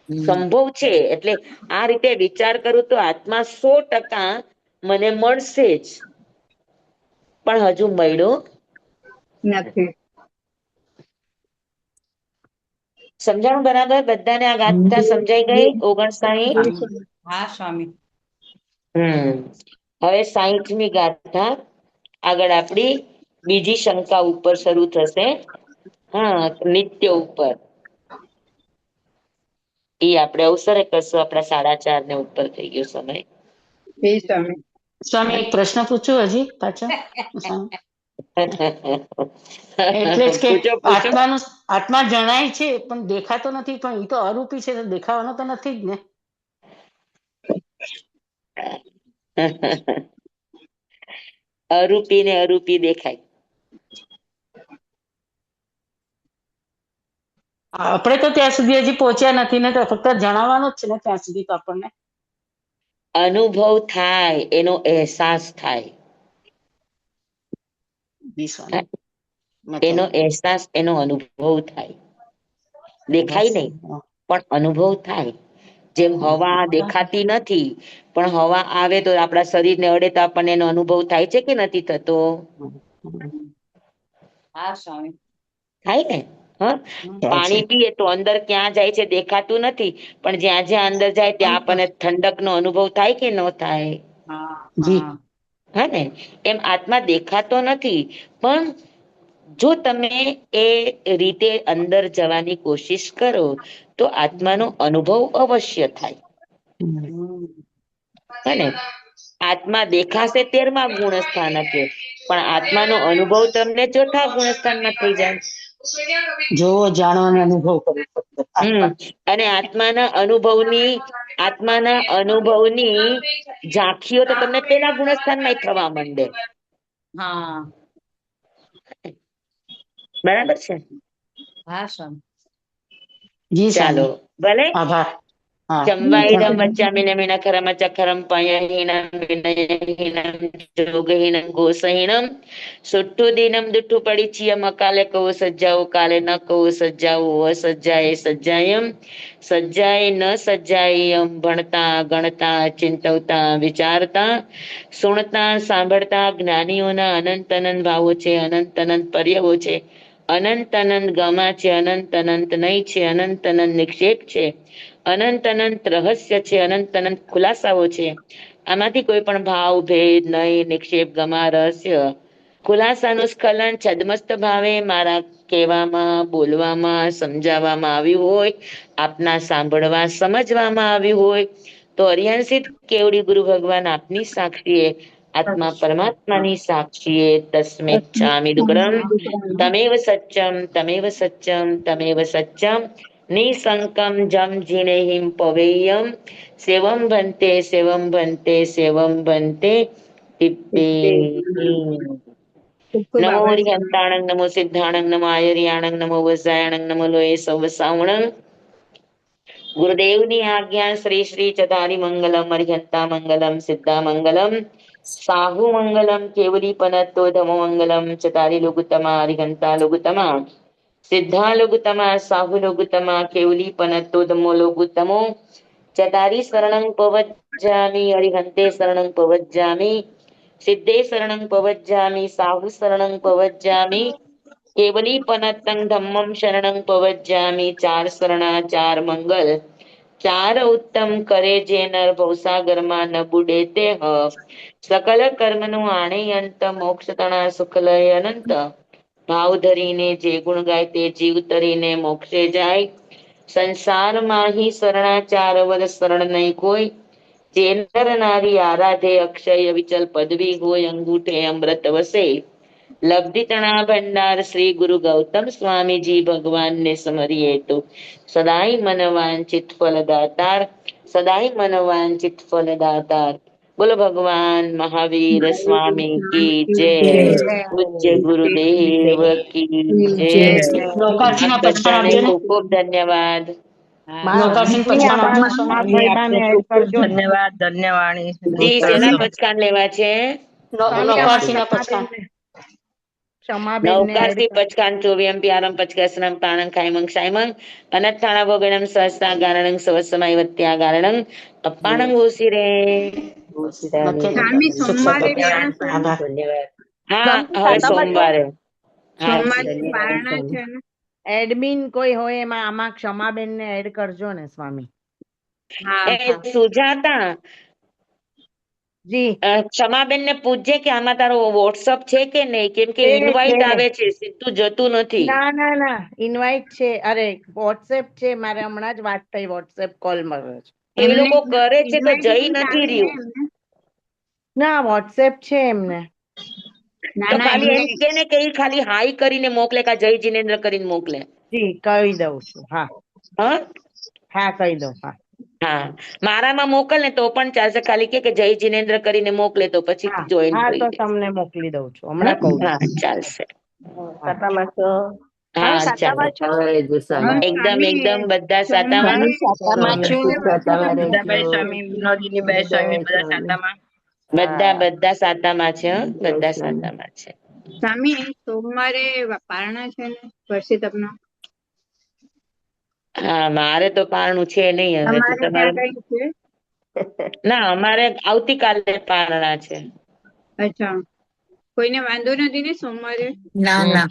સંભવ છે એટલે આ રીતે વિચાર કરું તો આત્મા 100% મને મળશે જ, પણ હજુ મળ્યો નથી. સમજાણું બરાબર? બધાને આ ગાથા સમજાઈ ગઈ? 59. હા સ્વામી. હવે 60મી ગાથા આગળ આપણી બીજી શંકા ઉપર શરૂ થશે. નિત્ય ઉપર એ આપણે અવસરે કરશું. આપણા 4:30 ને ઉપર થઈ ગયો સમય. જી સ્વામી. સ્વામી એક પ્રશ્ન પૂછું હજી પાછો? સ્વામી, એટલે જ કે પૂછો પૂછો. આત્મા જણાય છે પણ દેખાતો નથી, પણ એ તો અરૂપી છે તો દેખાવાનો તો નથી જ ને. અરૂપી ને અરૂપી દેખાય. આપણે તો ત્યાં સુધી હજી પહોંચ્યા નથી ને, તો ફક્ત જણાવવાનું જ છે ને ત્યાં સુધી તો આપણને. અનુભવ થાય, એનો અહેસાસ થાય. એનો અહેસાસ, એનો અનુભવ થાય. દેખાય નહીં પણ અનુભવ થાય. જેમ હવા દેખાતી નથી પણ હવા આવે તો આપણા શરીરને અડે તો આપણને એનો અનુભવ થાય છે કે નથી થતો? હા સ્વામી. થાય ને. હા, પાણી પીએ તો અંદર ક્યાં જાય છે દેખાતું નથી, પણ જ્યાં જ્યાં અંદર જાય ત્યાં આપણને ઠંડકનો અનુભવ થાય કે ન થાય? જી હા ને, એમ આત્મા દેખાતો નથી, પણ જો તમે એ રીતે અંદર જવાની કોશિશ કરો તો આત્માનો અનુભવ અવશ્ય થાય. હે ને, આત્મા દેખાશે 13મા ગુણ સ્થાનકે, પણ આત્માનો અનુભવ તમને 4થા ગુણ સ્થાનમાં થઈ જાય. જોવો જાણો અને અનુભવ કરો. અને આત્માના અનુભવની ઝાંખીઓ તો તમને પેલા ગુણસ્થાનમાં થવા માંડે. હા, બરાબર છે? હા સ્વામી. જી ચાલો, સ્વામી, ભલે. આભાર. હા ચંવાઈદમ વચ્ચામિન મીનખરમ ચખરમ પયહીનમ વિનયહીનમ જોગહીનમ ગોસહીનમ સુટ્ટુદીનમ દુઠ્ઠુ પડીચિયમ અકાલે કહો સજ્જાઓ કાલે ન કહો સજ્જાઓ અસજ્જાએ સજ્જાયમ સજ્જાએ ન સજ્જાયમ ભણતા ગણતા ચિંતવતા વિચારતા સુણતા સાંભળતા જ્ઞાનીઓના અનંત અનંત ભાવો છે, અનંત અનંત પર્યવો છે, અનંત અનંત ગમા છે, અનંત અનંત નય છે, અનંત અનંત નિક્ષેપ છે, અનંત અનંત રહસ્ય છે, અનંત અનંત ખુલાસાઓ છે. આમાંથી કોઈ પણ ભાવ ભેદ નય નિક્ષેપ ગમા રહસ્ય ખુલાસાનું સ્ખલન છદમસ્ત ભાવે મારા કહેવામાં બોલવામાં સમજાવવામાં આવ્યું હોય, આપના સાંભળવા સમજવામાં આવ્યું હોય તો અરિહંસિત કેવડી ગુરુ ભગવાન આપની સાક્ષીએ આત્મા પરમાત્માની સાક્ષીએ તસ્મે ચામી ડુકડમ તમેવ સચ્ચમ તમેવ સચ્ચમ તમેવ સચ્ચમ નિસંકમ જમ જીણેહિમ પવેયમ સેવમ ભંતે સેવમ ભંતે સેવમ ભંતે ખૂબ ખૂબ નમો આભાર સ્વામી. હરિહંતાણંગ નમો સિદ્ધાણંગ નમો આયર્યાણંગ નમો વસાયણંગ નમો લોય સવ સાવણંગ. ગુરુદેવની આજ્ઞા શ્રી શ્રી ચતારી મંગલમ હરિહંતા મંગલમ સિદ્ધા મંગલમ સાહુ મંગલમ કેવલી પનત્તો ધમો મંગલમ ચતારી લુગુતમા હરિહંતા લુગુતમા સિદ્ધા લુગુતમા સાહુ લુગુતમા કેવલી પનત્તો ધમો લુગુતમો ચતારી શરણં પવજ્જામિ હરિહંતે શરણં પવજ્જામિ સિદ્ધે શરણં પવજ્જામિ સાહુ શરણં પવજ્જામિ કેવલી પનત્તં ધમ્મં શરણં પવજ્જામિ. ચાર શરણા ચાર મંગલ ચાર ઉત્તમ કરે જે નર ભવસાગરમાં ન બુડે તે સકલ કર્મનું આણે અંત મોક્ષ તણા સુખ લય અનંત ભાવ ધરીને જે ગુણ ગાય તે જીવ તરીને મોક્ષે જાય. સંસારમાં હિ શરણાચાર વદ શરણ નહીં કોઈ, જે નર નારી આરાધે અક્ષય વિચલ પદવી હોય, અંગૂઠે અમૃત વસે લબ્ધિ તણા ભંડાર. શ્રી ગુરુ ગૌતમ સ્વામીજી ભગવાનને સમરીએ તો સદાય મન વાંચિત ફલદાતાર, સદાય મન વાંચિત ફલદાતાર. બોલો ભગવાન મહાવીર સ્વામી કી જય. પૂજ્ય ગુરુદેવ કી જય. નૌકારસિંહના આપ પચકાણ બધાને આપજો ને. ખૂબ ખૂબ ધન્યવાદ. નૌકારસિંહ પચકાણ આપજો ને સ્વામી. ધન્યવાદ ધન્યવાણી. જી, જેના પચકાન લેવા છે? નૌકારસિંહના પચકાણ. નૌકારથી પચકાન ચોવ્યમ પ્યારમ પચકસનમ પ્રાણં ખાયમંગ શાયમંગ અનત્થાણા ભોગણમ સહસ્તા ગારણં સવસ્સમય વત્યા ગારણં અપ્પાણં ગોસીરે. સ્વામી સોમવારે લેવાના સ્વામી? હા, હવે સોમવારે. હા, સોમવારે પારણા છે ને? એડમિન કોઈ હોય એમાં આમાં ક્ષમાબેન ને એડ કરજો ને સ્વામી. હા એ સુજાતા જી ક્ષમાબેન ને પૂછજે કે આમાં તારો વોટ્સઅપ છે કે નહીં, કેમ કે ઇનવાઇટ આવે છે, સીધું જતું નથી. ના ના ના, ઇનવાઇટ છે. અરે વોટ્સએપ છે, મારે હમણાં જ વાત થઈ વોટ્સએપ કોલ માં. એ લોકો કરે છે તો જઈ invite નથી આવે રહ્યું. એમને? ના વોટ્સએપ છે એમને. ના તો ના ખાલી એમ એમને કે ને કે ઈ ખાલી હાઈ કરીને મોકલે, કા જય જીનેન્દ્ર કરીને મોકલે. જી કહી દઉં છું. હા હા હા કહી દઉં. હા હા, મારામાં મોકલ ને તો પણ ચાલશે, ખાલી કે જય જીનેન્દ્ર કરીને મોકલે તો પછી હા જોઈન હા થઈ તો જાય. તમને મોકલી દઉં છું, હા હમણાં કહું છું. હા, ચાલશે. સાતામાં છો? હા ચાલો, એકદમ સ્વામી એકદમ બધા સાતામાં. સોમવારે બધાભાઈ સ્વામી વિનોદીની બે સ્વામી બધા સાતામાં. બધા સાતામાં છે. બધા સાતામાં છે. સ્વામી સોમવારે પારણા છે ને વર્ષિતપના? હા, મારે તો પારણું છે નહીં હવે તો. તમારે તમારે? ત્યાં કઈ છે? ના, અમારે આવતીકાલે પારણા છે. અચ્છા, કોઈને વાંધો નથી ને સોમવારે? ના ના.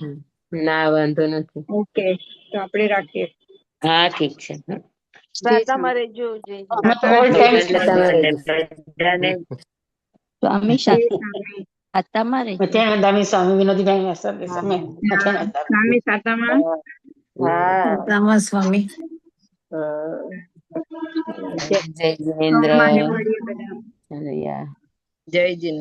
ના વાંધો નથી. ઓકે. તો આપણે રાખીએ. હા ઠીક છે. શ્રાદ્ધામાં રહેજો. જય અમે તો all time એટલે બધાને સ્વામી જય સ્વામી. આત્મામાં રે મધ્યાહન દામી સ્વામી વિનોદીભાઈ સર્વે સમય મધ્યાહન દામી. સ્વામી સાતામાં. આત્મામાં સ્વામી. જય જિનેન્દ્ર. સોમવારે મળીએ બધા. જય જય જીનેન્દ્ર.